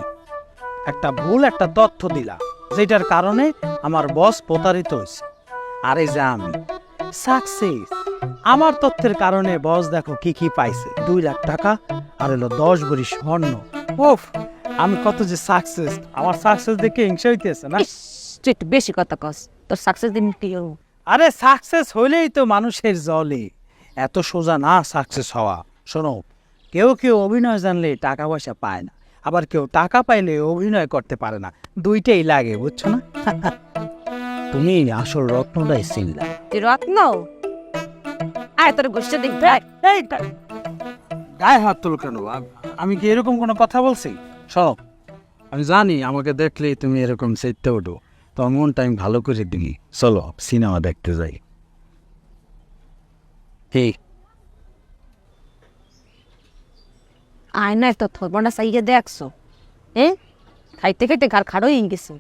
একটা ভুল একটা তথ্য দিলা, যেটার কারণে আমার বস প্রতারিত হয়েছে। আর এই যে আমি সাকসেস, আমার তথ্যের কারণে বস দেখো কি কি পাইছে, 2 লাখ টাকা আর হলো 10 ভরি স্বর্ণ। ওফ, আমি কত যে সাকসেস! আমার সাকসেস দেখে হিংসা হইতেছে না? ইস, তুই একটু বেশি কথা কস। তোর সাকসেস দিন কি করবো? আরে সাকসেস হইলেই তো মানুষের জলে, এত সোজা না সাকসেস হওয়া। শোনো, কেউ কেউ অভিনয় জানলে টাকা পয়সা পায় না, আবার কেউ টাকা পাইলে অভিনয় করতে পারে না, দুইটাই লাগে, বুঝছো না? তুমি আসল রত্নটাই চিনলা। তুই রত্ন? আয় তোর গোষ্ঠী দেখবে। গায়ে হাত তুল কেন? আমি কি এরকম কোনো কথা বলছি? শোনো, আমি জানি আমাকে দেখলেই তুমি এরকম চেতে ওঠো, তো মনটা আমি ভালো করে দিই। চলো সিনেমা দেখতে যাই। ঠিক আয় না, তো থরবনা চাইয়ে দেখছো? খাইতে খাইতে ঘর খাড়ো হয়ে গেছে।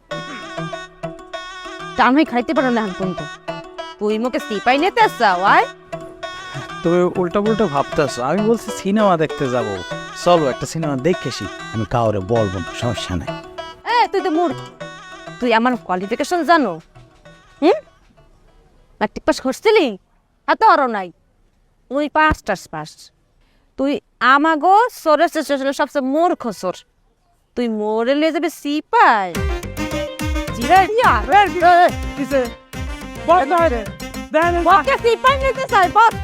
টান হয়ে খাইতে পারো না এখন তো। তুই মুখে সিপাই নিতে চাও? আয়, তুমি উল্টা পুল্টা ভাবতেছো। আমি বলছি সিনেমা দেখতে যাব, চলো একটা সিনেমা দেখেছি। আমি কাউরে বলবো না, সমস্যা নাই। তুই তো মূর্খ। তুই আমার কোয়ালিফিকেশন জানো? ম্যাট্রিক পাস করছিলি? এত আরো নাই, তুই 5 পাস। তুই আমাগো সোরের সবচেয়ে মূর্খ সোর। তুই মোরে লিয়ে যাবে সিপাই? সিপাই নিতে চাই বস?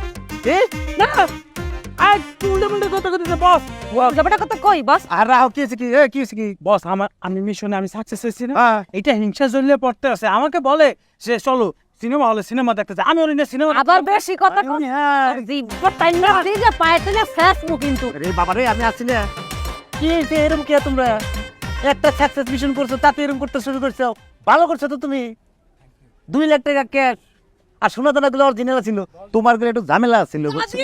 কথা কই বস? আর রাও কি হয়েছে? কি হয়েছে? কি বস, আমি মিশনে আমি সাকসেস হয়েছি না, এটা হিংসা জড়িয়ে পড়তে আছে। আমাকে বলে যে চলো সিনেমা হলে সিনেমা দেখতে যাই। আমি ওর সিনেমা আবার বেশি কথা কস? তাই না যে পায় তুই শেষ মু কিন্তু। রে বাবা রে, আমি আসছি না। কি হয়েছে? এরকম কে তোমরা একটা সাকসেস মিশন করছো, তাতে এরকম করতে শুরু করছো? ভালো করছো তো তুমি। 2 লাখ টাকা ক্যাশ আর সোনা দানা গুলো অরিজিনাল ছিল, তোমার গুলো একটু ঝামেলা ছিল, বুঝছো?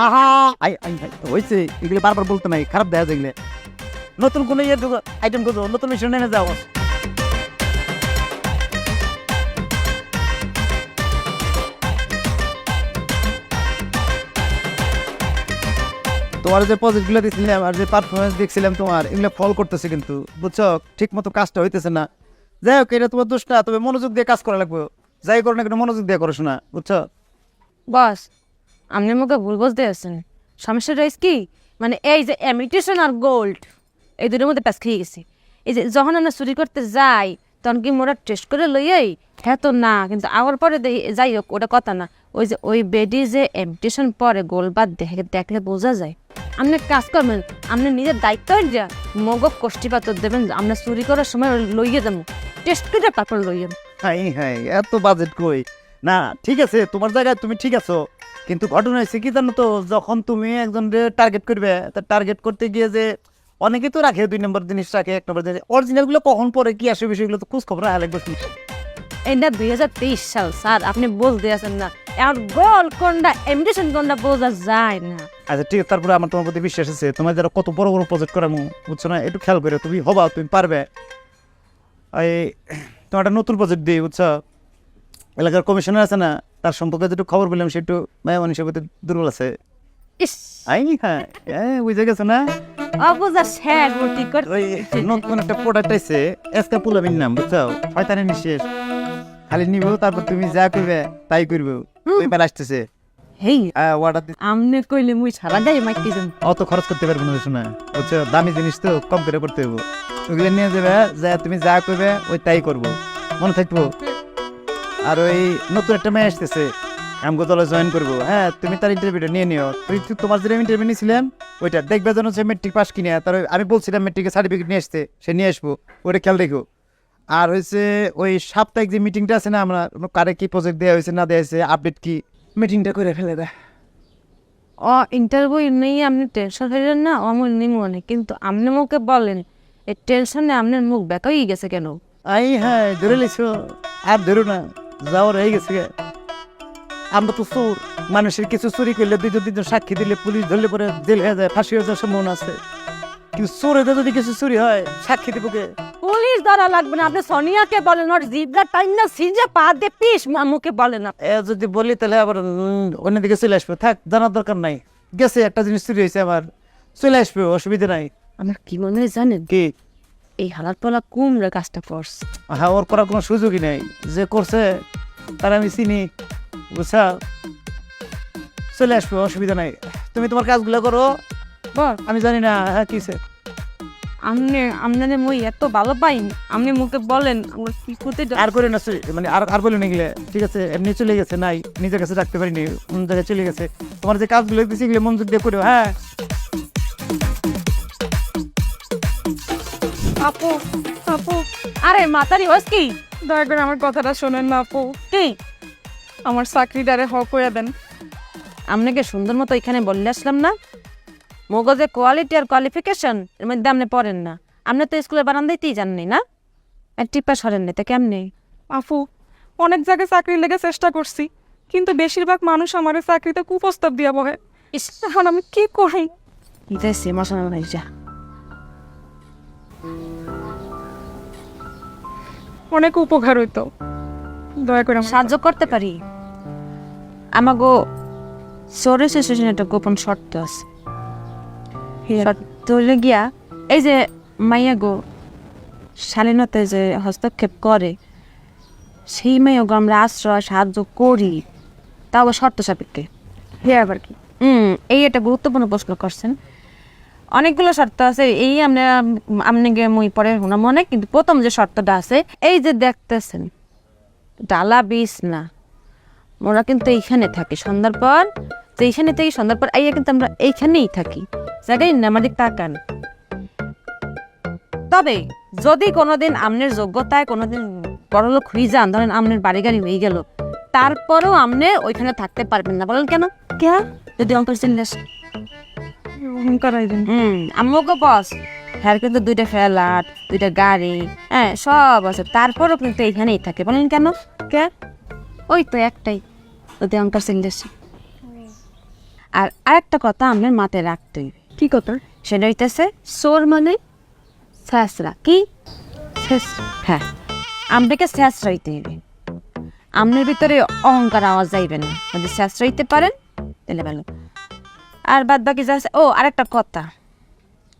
আহা, আই আই হয়েছে, এগুলো বারবার বলতে নাই, খারাপ দেখা যায় এগুলো। নতুন কোনো ইয়ে আইটেম করবো, নতুন মিশন এনে যাও। তোমার যে প্রজেক্ট গুলো দিচ্ছিলাম আর যে পারফরমেন্স দেখছিলাম তোমার, এগুলো ফল করতেছে কিন্তু, বুঝছো? ঠিক মতো কাজটা হইতেছে না। যাই হোক, এটা তোমার দোষ না, তবে মনোযোগ দিয়ে কাজ করা লাগবে। যাই করো না কেন, মনোযোগ দিয়ে করো শোনা, বুঝছো? বস, আপনি মুখে ভুল বুঝতে আছেন। সমস্যাটা কি, মানে এই যে ইমিটেশন আর গোল্ড, এই দুটোর মধ্যে প্যাস খেয়ে গেছি। এই যে যখন আমরা চুরি করতে যাই তখন কি মোরা টেস্ট করে লইয়াই? হ্যাঁ তো না, কিন্তু আওয়ার পরে যাই হোক ওটা কথা না। ওই যে ওই বেডি যে এমটেশন পরে গোলবাদ দেখলে বোঝা যায়। আপনি কাজ করবেন, আপনি নিজের দায়িত্ব যা মগ কষ্টি পাতর দেবেন, আমরা চুরি করার সময় লইয়ে যাবো, টেস্ট করে তারপর লইয়ে। হ্যাঁ এত বাজেট কই না, ঠিক আছে তোমার জায়গায় তুমি ঠিক আছো, কিন্তু ঘটনা হয়েছে কি জানো তো, যখন তুমি একজনকে টার্গেট করবে, তা টার্গেট করতে গিয়ে যে অনেকে তো রাখে 2 নম্বর জিনিস রাখে, 1 নম্বর জিনিস, অরিজিনালগুলো কখন পরে কি আসে বিষয়গুলো তো খোঁজ খবর রাখা লাগবে। এটা 2023 সাল স্যার, আপনি বলতে আছেন না, এখন গোল কোনটা এমডিশন কোনটা বোঝা যায় না। আচ্ছা ঠিক আছে, তারপরে আমার তোমার প্রতি বিশ্বাস আছে, তোমার যারা কত বড় বড় প্রজেক্ট করামু বুঝছো না, একটু খেয়াল করে তুমি হবা, তুমি পারবে। এই তোমার একটা নতুন প্রজেক্ট দিই বুঝছো, এলাকার কমিশনার আছে না, তার সম্পর্কে যেটু খবর পেলাম সে একটু মায়া মানুষের প্রতি দুর্বল আছে। ইস হ্যাঁ বুঝে গেছো না, অবুঝা স্যার ভর্তি কর। ওই নতুন একটা প্রোডাক্ট আছে এসকা পুলাবিন নাম বুঝছো, হয়তানি নিঃশেষ, খালি নিব তারপর তুমি যা করবে তাই করবে, ওই বেলা আসতেছে। হেই অর্ডার আমনে কইলে মুই সারা গায়ে মাইতে যাম। অত খরচ করতে পারবো না শোনা বুঝছো, দামি জিনিস তো কম করে করতে হইব, ওগুলো নিয়ে যাবে, যা তুমি যা করবে ওই তাই করবো, মনে থাকবো। আর ওই নতুন একটা মেয়ে আসতেছে আমগো দলে জয়েন করবো, হ্যাঁ তুমি তার ইন্টারভিউটা নিয়ে নিও, তোমার যেটা ইন্টারভিউ নিয়েছিলাম ওইটা দেখবে যেন সে মেট্রিক পাস কিনে, তার আমি বলছিলাম মেট্রিকের সার্টিফিকেট নিয়ে আসতে, সে নিয়ে আসবো, ওইটা খেয়াল রেখো। আর হয়েছে ওই সাপ্তাহিক যে মিটিংটা আছে না, আমরা কারে কি প্রজেক্ট দেওয়া হয়েছে না দেওয়া হয়েছে আপডেট কি, মিটিংটা করে ফেলে দেয়। ও ইন্টারভিউ নিয়ে আপনি টেনশন হইলেন না, আমার নিমনে, কিন্তু আপনি মুখে বলেন এই টেনশনে আপনার মুখ ব্যাকা হয়ে গেছে কেন? হ্যাঁ ধরে লিছো, আর ধরো না, যাওয়ার হয়ে গেছে। আমরা তো চোর, মানুষের কিছু চুরি করলে 2-3 সাক্ষী দিলে পুলিশ ধরলে পরে জেল হয়ে যায়, ফাঁসি হয়ে যাওয়ার সম্ভাবনা আছে, কিন্তু চোরেদের যদি কিছু চুরি হয় সাক্ষী দিব কে? পুলিশ ধরা লাগবে না, আপনি সোনিয়াকে বলেন, ওর জিবরা টাইম না সিজা পা দে পিস মুখে বলেন। এ যদি বলি তাহলে আবার অন্যদিকে চলে আসবে, থাক জানার দরকার নাই, গেছে একটা জিনিস চুরি হয়েছে আমার, চলে আসবে, অসুবিধা নাই। আমার কি মনে হয় জানেন, কি এই হালার পালা কুমড়া কাজটা করছে। হ্যাঁ ওর করার কোনো সুযোগই নেই, যে করছে তার আমি চিনি বুঝছা, চলে আসবে, অসুবিধা নাই, তুমি তোমার কাজগুলো করো, বল আমি জানি না। হ্যাঁ কিসে আপনাদের মই এত ভালো পাই, আপনি মুখে বলেন আমরা কি করতে আর করে না মানে আর বলে নিগলে ঠিক আছে, এমনি চলে গেছে, নাই নিজের কাছে রাখতে পারিনি, অন্য জায়গায় চলে গেছে, তোমার যে কাজগুলো দিচ্ছি এগুলো মনোযোগ দিয়ে করো। হ্যাঁ আপু আপু আরে মাতারি হস কি? দয়া করে আমার কথাটা শোনেন না আপু, কি আমার চাকরিটারে হক হয়ে দেন। আপনাকে সুন্দর মতো এখানে বললে আসলাম না, মগজে কোয়ালিটি আর কোয়ালিফিকেশন এর মধ্যে আপনি পড়েন না, আপনি তো স্কুলের বারান্দাইতেই জাননি না, টিপা সরেন না, তা কেমনি? আপু অনেক জায়গায় চাকরি লেগে চেষ্টা করছি, কিন্তু বেশিরভাগ মানুষ আমার চাকরিতে কুপ্রস্তাব দিয়া বহে, ইস এখন আমি কি করি? যাইছি মশানা নাই যা। অনেক উপকার হইতো, দয়া করে সাহায্য করতে পারি। আমাগো সোরের শেষে একটা গোপন শর্ত আছে, শর্ত হইলে গিয়া এই যে মাইয়া গো শালীনতায় যে হস্তক্ষেপ করে, সেই মাইয়া গো আমরা আশ্রয় সাহায্য করি, তাও আবার শর্ত সাপেক্ষে। হে আবার কি? এই একটা গুরুত্বপূর্ণ প্রশ্ন করছেন, অনেকগুলো শর্ত আছে, এই আপনাকে মই পরে শোনা মনে, কিন্তু প্রথম যে শর্তটা আছে এই যে দেখতেছেন ডালা বিষ না, মোরা কিন্তু এইখানে থাকি সন্ধ্যার পর, তো এইখানে থেকে সন্ধ্যার পর আইয়া কিন্তু আমরা এইখানেই থাকি, জায়গায় না আমাদের তাকান। তবে যদি কোনোদিন আপনার যোগ্যতায় কোনোদিন বড়লোক হয়ে যান, ধরেন আপনার বাড়ি গাড়ি হয়ে গেল, তারপরেও আপনি ওইখানে থাকতে পারবেন না। বলেন কেন? কে যদি অঙ্কের চিনলেস অহংকার আইবেন। আমাকে বস হ্যাঁ, কিন্তু 2টা ফ্ল্যাট 2টা গাড়ি, হ্যাঁ সব আছে, তারপরও কিন্তু এইখানেই থাকে। বলেন কেন? কে? ওই তো একটাই, যদি অঙ্কার চিনলেস। আর আরেকটা কথা আপনার মাথায় রাখতে হইবে। কি কথা? সেটা হইতেছে চোর মানে শেষরা। কি হ্যাঁ, আপনাকে শেষরা হইতে হইবে, আপনার ভিতরে অহংকার আওয়াজ যাইবে না, যদি শেষরা হইতে পারেন তাহলে ভালো। আর বাদ বাকি যা আছে, ও আরেকটা কথা,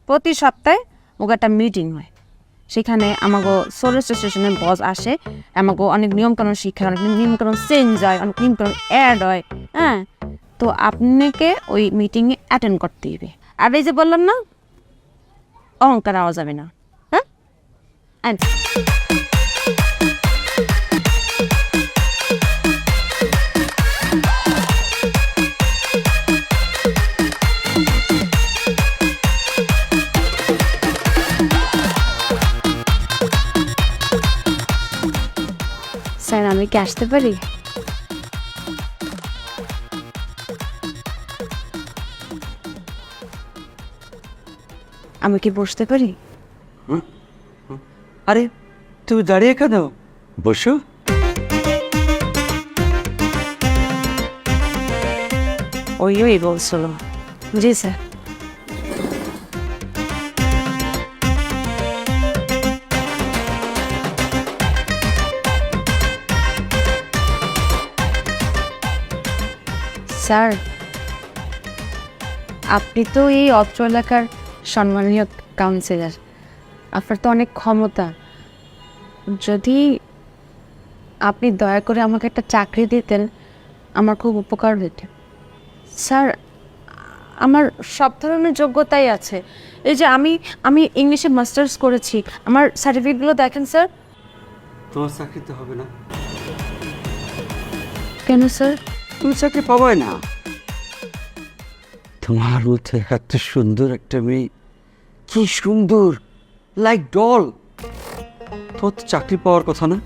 প্রতি সপ্তাহে ওকে একটা মিটিং হয়, সেখানে আমাকে সোলার স্টেশনের বস আসে, আমাকে অনেক নিয়মকানুন শিখায়, অনেক নিয়মকানুন চেঞ্জ হয়, অনেক নিয়মকানুন অ্যাড হয়। হ্যাঁ, তো আপনাকে ওই মিটিংয়ে অ্যাটেন্ড করতে হবে। আর এই যে বললাম না, অহংকার আওয়া যাবে না। হ্যাঁ And স্যার আমি কি আসতে পারি? আমি কি বসতে পারি? আরে তুমি দাঁড়িয়ে কেন, বসো। ওই বলছিল। জি স্যার। স্যার আপনি তো এই অত্র এলাকার সম্মানীয় কাউন্সিলর, আপনার তো অনেক ক্ষমতা। যদি আপনি দয়া করে আমাকে একটা চাকরি দিতেন আমার খুব উপকার হতো। স্যার আমার সব ধরনের যোগ্যতাই আছে। এই যে আমি ইংলিশে মাস্টার্স করেছি, আমার সার্টিফিকেটগুলো দেখেন স্যার। তোমার চাকরি তো হবে না। কেন স্যার? তুমি চাকরি পাবাই না। তোমার মধ্যে এত সুন্দর একটা মেয়ে, কি সুন্দর, লাইক ডল। তোমার তো চাকরি পাওয়ার কথা না,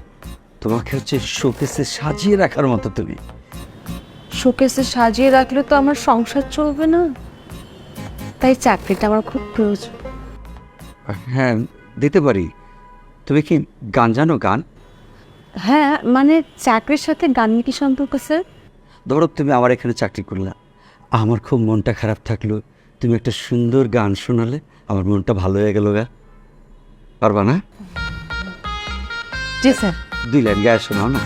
তোমাকে হচ্ছে শোকেসে সাজিয়ে রাখার মতো তুমি। শোকেসে সাজিয়ে রাখলে তো আমার সংসার চলবে না, তাই চাকরিটা আমার খুব প্রয়োজন। হ্যাঁ দিতে পারি। তুমি কি গান জানো? গান? হ্যাঁ মানে চাকরির সাথে গান কি সম্পর্ক স্যার? ধরো তুমি আমার এখানে চাকরি করলা, আমার খুব মনটা খারাপ থাকলো, তুমি একটা সুন্দর গান শোনালে আমার মনটা ভালো হয়ে গেল। গা পারবা না? জি স্যার। 2 লাইন গায়ে শোনাও না।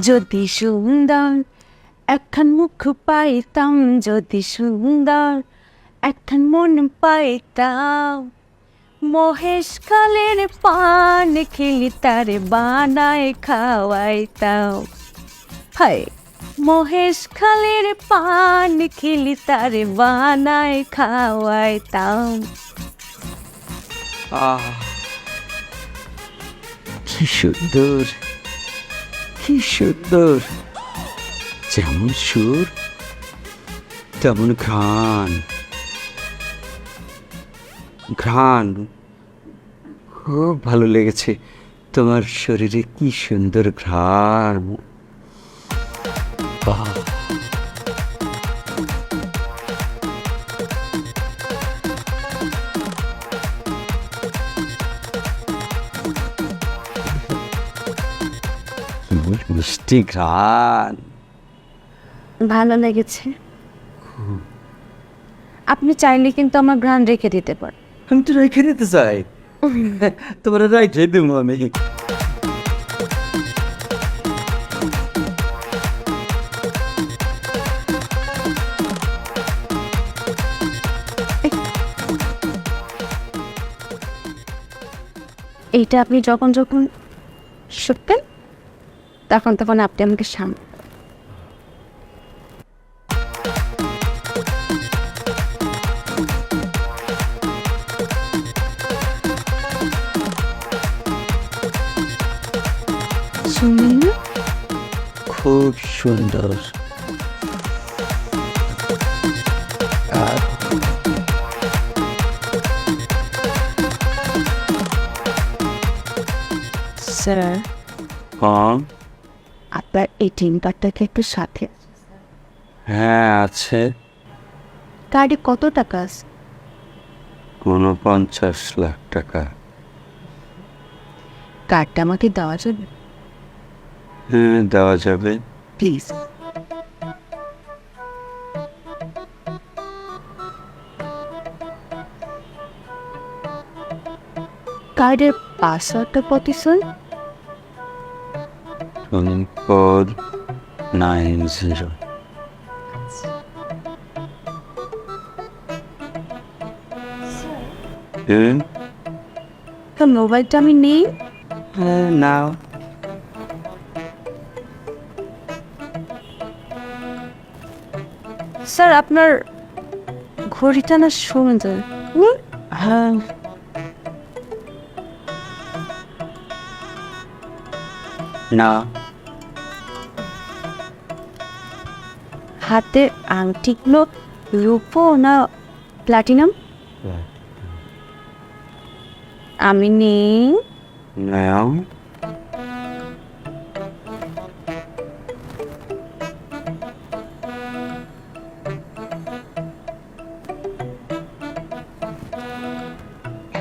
যদি সুন্দর একখান মুখ পাইতাম, যদি সুন্দর একখান মন পাইতাম, মহেশ কালের পান খেলি তারে বানায় খাওয়াইতাম। হায় মহেশ খালের পান খেলি তারে বানায় খাওয়াইতাম। কি সুন্দর, কি সুন্দর, যেমন সুর তেমন ঘ্রাণ। ঘ্রাণ খুব ভালো লেগেছে, তোমার শরীরে কি সুন্দর ঘ্রাণ। বাহ, মিষ্টি ঘ্রাণ। ভালো লেগেছে। আপনি চাইলে কিন্তু আমার ঘ্রাণ রেখে দিতে পারেন। আমি তো রেখে দিতে চাই, তোমার রেখে দেবো আমি। এইটা আপনি যখন যখন শুকতেন তখন তখন আপনি আমাকে সামনে। শুনুন না, খুব সুন্দর। স্যার কম? আপনার এটিএম কার্ডটাকে একটু সাথে। হ্যাঁ আছে। কার্ডে কত টাকা আছে? 49 লাখ টাকা। কার্ডটা আমাকে দেওয়া যাবে হ্যাঁ দেওয়া যাবে। প্লিজ? কার্ডের পাসওয়ার্ডটা কত স্যার? 2490। তো মোবাইলটা আমি নেই। হ্যাঁ নাও। স্যার আপনার ঘড়িটা না সুন্দর। হ্যাঁ না, হাতের আংটিগুলো রূপো না প্লাটিনাম? আমি নেই। নাও।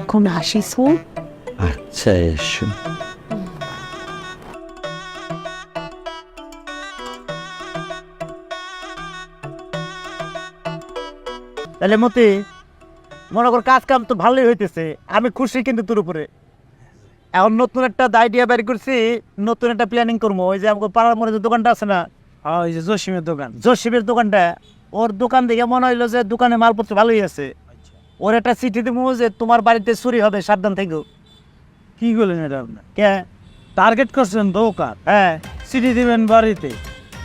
এখন আসিস ও। আচ্ছা এসো। তাহলে মতি মনে কর কাজ কাম তো ভালোই হইতেছে, আমি খুশি কিন্তু তোর উপরে। এখন নতুন একটা আইডিয়া বের করছি, নতুন একটা প্ল্যানিং করবো। ওই যে আমাকে পাড়ার মধ্যে যে দোকানটা আছে না, ওই যে জসিমের দোকান। জসিমের দোকানটা, ওর দোকান দেখে মনে হইলো যে দোকানে মালপত্র ভালোই আছে। ওর একটা চিঠি দিব যে তোমার বাড়িতে চুরি হবে, সাবধান থেকো। কি করলেন এটা আপনার? কে? টার্গেট করছেন দোকান, হ্যাঁ। সিটি দিবেন বাড়িতে,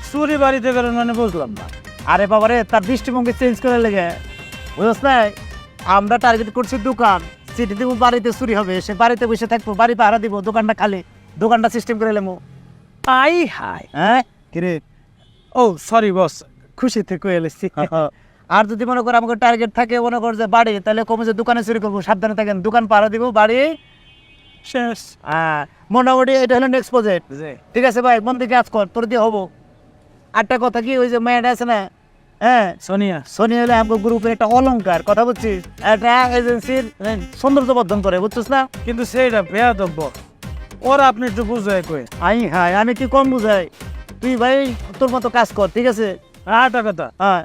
চুরি বাড়িতে করেন মানে বুঝলাম না। আরে বাবারে, তার দৃষ্টিভঙ্গি চেঞ্জ করে লেগে, বুঝছ না? আমরা টার্গেট করছি দোকান, চিঠি দিব বাড়িতে চুরি হবে, সে বাড়িতে বসে থাকবো, বাড়ি পাহারা দিব, দোকানটা খালি, দোকানটা সিস্টেম করে লেমো। I high. হ্যাঁ কিরে? ও সরি বস, খুশি থেকে এলেছি। আর যদি মনে করো আমাকে টার্গেট থাকে মনে কর যে বাড়ি, তাহলে কমে যে দোকানে চুরি করবো, সাবধানে থাকেন, দোকান পাহারা দিব, বাড়ি শেষ। হ্যাঁ। মোটামুটি এটা হলো নেক্সট প্রজেক্ট। ঠিক আছে ভাই, মন থেকে কাজ কর, তোর দিয়ে হবো। আরেকটা কথা কি, ওই যে মেয়েটা আছে না, হ্যাঁ সোনিয়া, সোনি হলে আমাকে গ্রুপের একটা অলংকার, কথা বুঝছিস? একটা এজেন্সির সৌন্দর্য বর্ধন করে, বুঝছিস না? কিন্তু সেইটা বেয়াদব্য, ওরা আপনি একটু বুঝায় কয়ে। হ্যাঁ আমি কি কম বুঝাই? তুই ভাই তোর মতো কাজ কর, ঠিক আছে? একটা কথা, হ্যাঁ।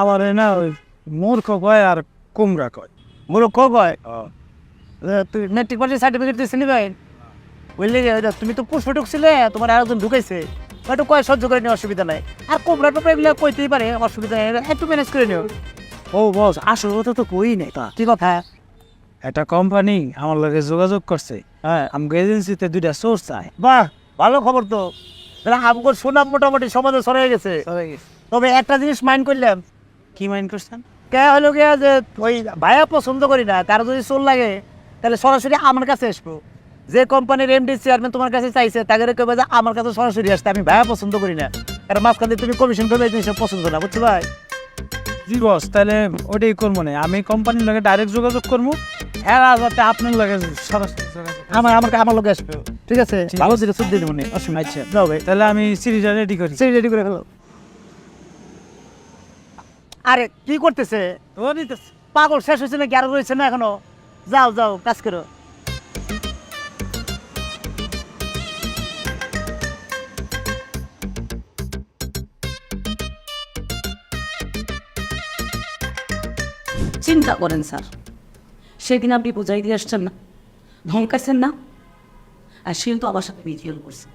আমার না ওই মূর্খ কয় আর কুমড়া কয়। মূর্খ কয়? তুই মেট্রিক পাসের সার্টিফিকেট দিয়েছিলি ভাই? বুঝলি, তুমি তো পুষ্প ঢুকছিলে, তোমার আরেকজন ঢুকাইছে, একটু কয় সহ্য করে নিও, অসুবিধা নাই। আর কোমরা টোপরা এগুলো কইতেই পারে, অসুবিধা নেই, একটু ম্যানেজ করে নিও। ও বস, আসল কথা তো কই নাই তা। কি কথা? একটা কোম্পানি আমার লগে যোগাযোগ করছে, হ্যাঁ। আমাকে এজেন্সিতে 2টা সোর্স চায়। বাহ, ভালো খবর তো। তাহলে আমগোর সুনাম মোটামুটি সমাজে ছড়িয়ে গেছে। তবে একটা জিনিস মাইন্ড করলাম। কি মাইন্ড করছেন? কে হলো গিয়া যে ওই ভাইয়া পছন্দ করি না, কারো যদি চোর লাগে তাহলে সরাসরি আমার কাছে আসবো। যে কোম্পানির এমডি চেয়ারম্যান তোমার কাছে চাইছে তাকে কবে যে আমার কাছে সরাসরি আসতে, আমি ভাইয়া পছন্দ করি না, কারণ মাঝখান দিয়ে তুমি কমিশন করবে, এই জিনিসটা পছন্দ না, বুঝছো ভাই? জি বস, তাহলে ওটাই করবো না, আমি কোম্পানির লগে ডাইরেক্ট যোগাযোগ করবো, এরা যাতে আপনার লগে সরাসরি যোগাযোগ করে। আমার লোক আসবে, ঠিক আছে? ভালো জিনিস সুদ দিয়ে দেবো নি, অসুবিধা। আচ্ছা যাও ভাই, তাহলে আমি সিরিজটা রেডি করি। সেই রেডি করে ফেলো। আরে কি করতেছে? ও নিতেছে। পাগল শেষ হয়েছে নাকি আরো রয়েছে না এখনো? যাও যাও কাজ করো। চিন্তা করেন স্যার, সেদিন আপনি বোঝাই দিয়ে আসছেন না, ধমকাইছেন না, আর সে তো আমার সাথে বিজিএল করছে।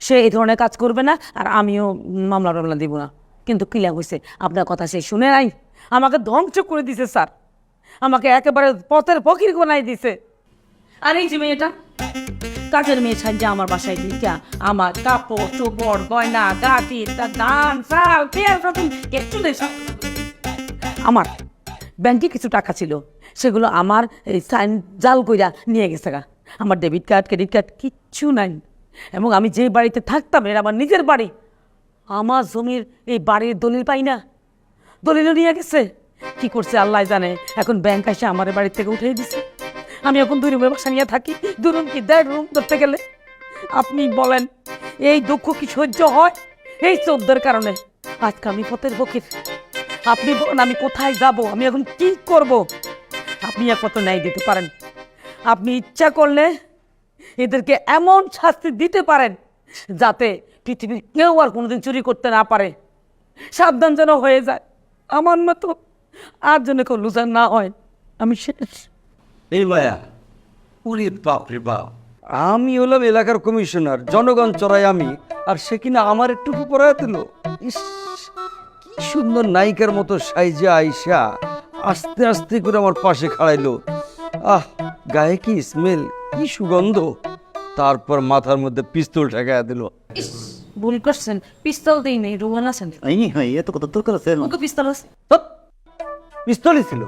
সে এই ধরনের কাজ করবে না, আর আমিও মামলা টামলা দিব না। কিন্তু কিলা হয়েছে, আপনার কথা সে শুনে নাই, আমাকে ধ্বংস করে দিছে স্যার, আমাকে একেবারে পথের ফকির বানাই দিছে। আর এই যে মেয়েটা, কাজের মেয়ে সাহায্যে আমার বাসায় দিকা আমার কাপড় চোপড় গয়না গাটি ধান চাল পেঁয়াজ রকম একটু নেই। আমার ব্যাংকে কিছু টাকা ছিল, সেগুলো আমার এই সাইন জাল কইরা নিয়ে গেছে গা। আমার ডেবিট কার্ড ক্রেডিট কার্ড কিচ্ছু নাই, এবং আমি যে বাড়িতে থাকতাম এটা আমার নিজের বাড়ি, আমার জমির এই বাড়ির দলিল পাই না, দলিলও নিয়ে গেছে। কি করছে আল্লাহ জানে। এখন ব্যাংক এসে আমার বাড়ির থেকে উঠিয়ে দিছে। আমি এখন 2 রুমের বাসা নিয়ে থাকি, 2 রুম কি 1.5 রুম ধরতে গেলে। আপনি বলেন এই দুঃখ কি সহ্য হয়? এই চোদ্দের কারণে আজকে আমি পথের ফকির। আপনি বলেন আমি কোথায় যাব, আমি এখন কি করব? আপনি এক কত ন্যায় দিতে পারেন। আপনি ইচ্ছা করলে এদেরকে এমন শাস্তি দিতে পারেন যাতে পৃথিবীর কেউ আর কোনোদিন চুরি করতে না পারে। সাবধান যেন হয়ে যায়, আমার মতো আর যেন কেউ লুজার না হয়। আমি শেষ। এই ভাইয়া, উরি বাপ রে বাপ, আমি হলাম এলাকার কমিশনার, জনগণ চড়াই আমি, আর সে কিনা আমার একটু পড়ায় দিল। ইস, কি সুন্দর নায়িকার মতো সাইজে আইসা আস্তে আস্তে করে আমার পাশে খাড়াইলো। আহ, গায়ে কি স্মেল, কি সুগন্ধ। তারপর মাথার মধ্যে পিস্তল ঠেকাইয়া দিল। ভুল করছেন, পিস্তল দিই নেই, রোমান আছেন। এত কথা তোর কাছে ওকে পিস্তল আছে। ধ্যাৎ, পিস্তলই ছিল,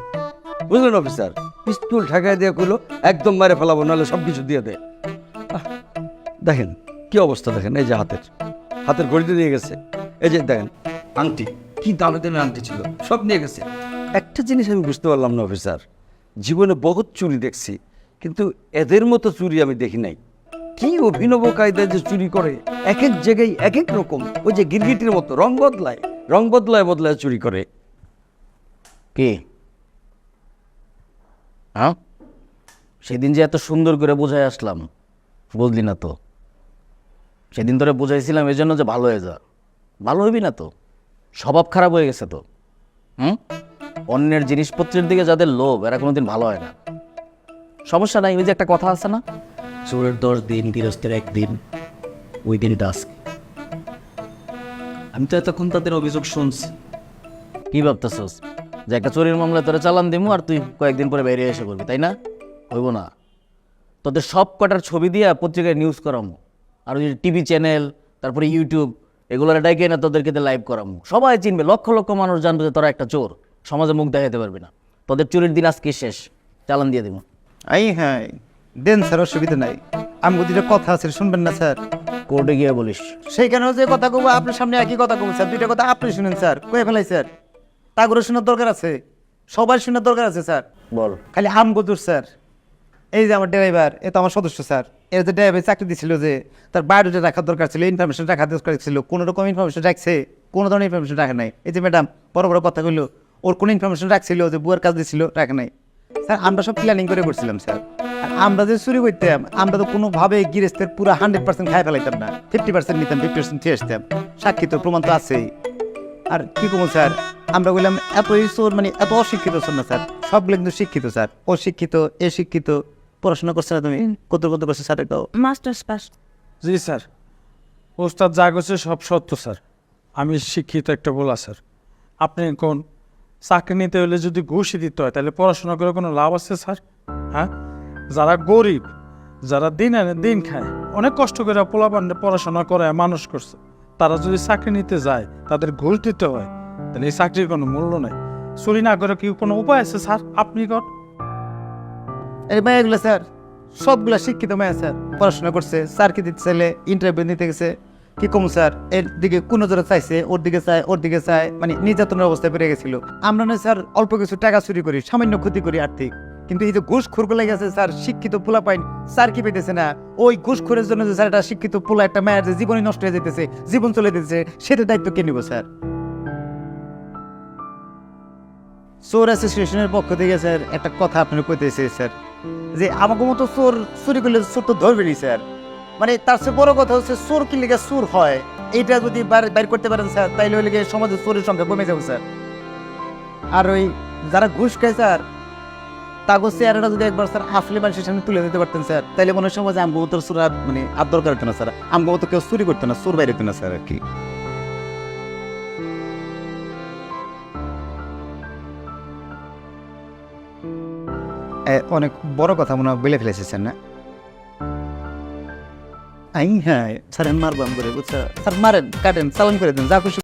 বুঝলেন অফিসার? পিস্তল ঠেকায় দিয়ে কইলো একদম মারে ফেলাবো, নাহলে সব কিছু দিয়ে দে। দেখেন কি অবস্থা, দেখেন এই যে হাতের ঘড়িতে নিয়ে গেছে, এই যে দেখেন আংটি, কি দামে দামে আংটি ছিল, সব নিয়ে গেছে। একটা জিনিস আমি বুঝতে পারলাম না অফিসার, জীবনে বহুত চুরি দেখছি, কিন্তু এদের মতো চুরি আমি দেখি নাই। কি অভিনব কায়দায় যে চুরি করে, এক এক জায়গায় এক এক রকম, ওই যে গিরগিটির মতো রং বদলায় বদলায় চুরি করে। কি হ্যাঁ, সেদিন যে এত সুন্দর করে বোঝাই আসলাম, বুঝলি না তো? সেদিন তোরে বুঝাইছিলাম এই জন্য যে ভালো হয়ে যা, ভালো হইবি না তো, স্বভাব খারাপ হয়ে গেছে তো। অন্যের জিনিসপত্রের দিকে যাদের লোভ, এরা কোনোদিন ভালো হয় না। সমস্যা নাই, ওই যে একটা কথা আছে না, চোরের 10 দিন গৃহস্থের 1 দিন, ওই দিনটা আজকে। আমি তো এতক্ষণ তাদের অভিযোগ শুনছি। কি ভাবতেছস যে একটা চোরের মামলায় তোরা চালান দিমু আর তুই কয়েকদিন পরে বেরিয়ে এসে করবি, তাই না? হইব না। তোদের সব কটার ছবি দিয়ে পত্রিকায় নিউজ করামু, আর ওই টিভি চ্যানেল, তারপরে ইউটিউব, এগুলোর ডাইকে না তোদেরকে লাইভ করামু, সবাই চিনবে, লক্ষ লক্ষ মানুষ জানবে যে তোরা একটা চোর, সমাজে মুখ দেখাতে পারবি না। তোদের চুরির দিন আজকে শেষ, চালান দিয়ে দিব। হ্যাঁ দেন স্যার, অসুবিধা নাই। আমি দুইটা কথা আছে, শুনবেন না স্যার? কোর্টে গিয়ে বলিস। সেইখানেও যে কথা কব আপনার সামনে একই কথা কব স্যার, দুইটা কথা আপনি শুনেন স্যার, কয়ে ফেলাই স্যার। তাগরে শোনার দরকার আছে, সবার শোনার দরকার আছে স্যার। বল। খালি আমগদুর স্যার, এই যে আমার ড্রাইভার, এ তো আমার সদস্য স্যার। এর যে ড্রাইভার চাকরি দিছিল, যে তার বায়োডাটা রাখার দরকার ছিল, ইনফরমেশন রাখার দরকার ছিল, কোনো রকম ইনফরমেশন রাখছে? কোনো ধরনের ইনফরমেশন রাখে নাই। এই যে ম্যাডাম বড় বড় কথা কইলো, ওর কোনো ইনফরমেশন রাখছিল যে বুয়ার কাজ দিছিল? রাখে নাই স্যার। আমরা সব প্ল্যানিং করে করছিলাম স্যার। আর আমরা যে চুরি করতাম, আমরা তো কোনোভাবে গৃহস্থের পুরো 100% খাই ফেলাইতাম না, 50% নিতাম, 50% দিয়ে আসতাম। সাক্ষী তো প্রমাণ তো আছেই। আর কি করবো স্যার, আমরা বললাম এতই চোর, মানে এত অশিক্ষিত চোর না স্যার, সবগুলো কিন্তু শিক্ষিত স্যার। অশিক্ষিত, এ শিক্ষিত। পড়াশোনা করছে না তুমি? কত করছে স্যার? এটাও মাস্টার্স পাস। জি স্যার, ওস্তাদ যা করছে সব সত্য স্যার। আমি শিক্ষিত একটা বলা স্যার। আপনি কোন চাকরি নিতে হলে যদি ঘুষই দিতে হয়, তাহলে পড়াশোনা করে কোনো লাভ আছে স্যার? হ্যাঁ, যারা গরিব, যারা দিন আনে দিন খায়, অনেক কষ্ট করে পোলাপান্ডে পড়াশোনা করে মানুষ করছে, তারা যদি চাকরি নিতে যায়, তাদের ঘুষ দিতে হয়, তাহলে এই চাকরির কোনো মূল্য নাই। চুরি না করে কি কোনো উপায় আছে স্যার? আপনি কর। এই মেয়েগুলো স্যার সবগুলা শিক্ষিত মেয়ে স্যার, পড়াশোনা করছে, স্যারকে দিতে চাইলে ইন্টারভিউ নিতে গেছে। কি কম স্যার, এর দিকে কোনো জোরে চাইছে, ওর দিকে চায়, মানে নির্যাতনের অবস্থায় পেরে গেছিল। আমরা নয় স্যার অল্প কিছু টাকা চুরি করি, সামান্য ক্ষতি করি আর্থিক, কিন্তু এই যে ঘুষ খুরগুলো গেছে স্যার, শিক্ষিত পোলা পাইন স্যার কি পেতেছে না? ওই ঘুষ খোরের জন্য যে স্যার একটা শিক্ষিত পোলা, একটা মেয়ের যে জীবনই নষ্ট হয়ে যেতেছে, জীবন চলে যেতেছে, সেটার দায়িত্ব কে নিব স্যার? চোর অ্যাসোসিয়েশনের পক্ষ থেকে স্যার একটা কথা আপনার কইতেছে স্যার, যে আমাকে মতো চোর চুরি করলে চোর তো ধরবেনি স্যার। মানে তার চেয়ে বড় কথা হচ্ছে, চোর কি লেগে চোর হয়, এইটা যদি বাইর করতে পারেন স্যার, তাইলে ওই লেগে সমাজে চোরের সংখ্যা কমে যাবে স্যার। আর ওই যারা ঘুষ খায় স্যার, তাগো চেয়ারটা যদি একবার স্যার আসলে মানুষের সামনে তুলে দিতে পারতেন স্যার, তাইলে মনে হয় সমাজে আমগো তো চোর মানে আর দরকার হতো না স্যার, আমগো তো কেউ চুরি করতো না, চোর বাইরে হতো না স্যার আর কি। অনেক বড় কথা মনে হয় বলে ফেলেছে স্যার, না? হ্যাঁ স্যার, মারবাম করে বুঝছো স্যার, মারেন, কাটেন, চালান করে দেন, যা খুশি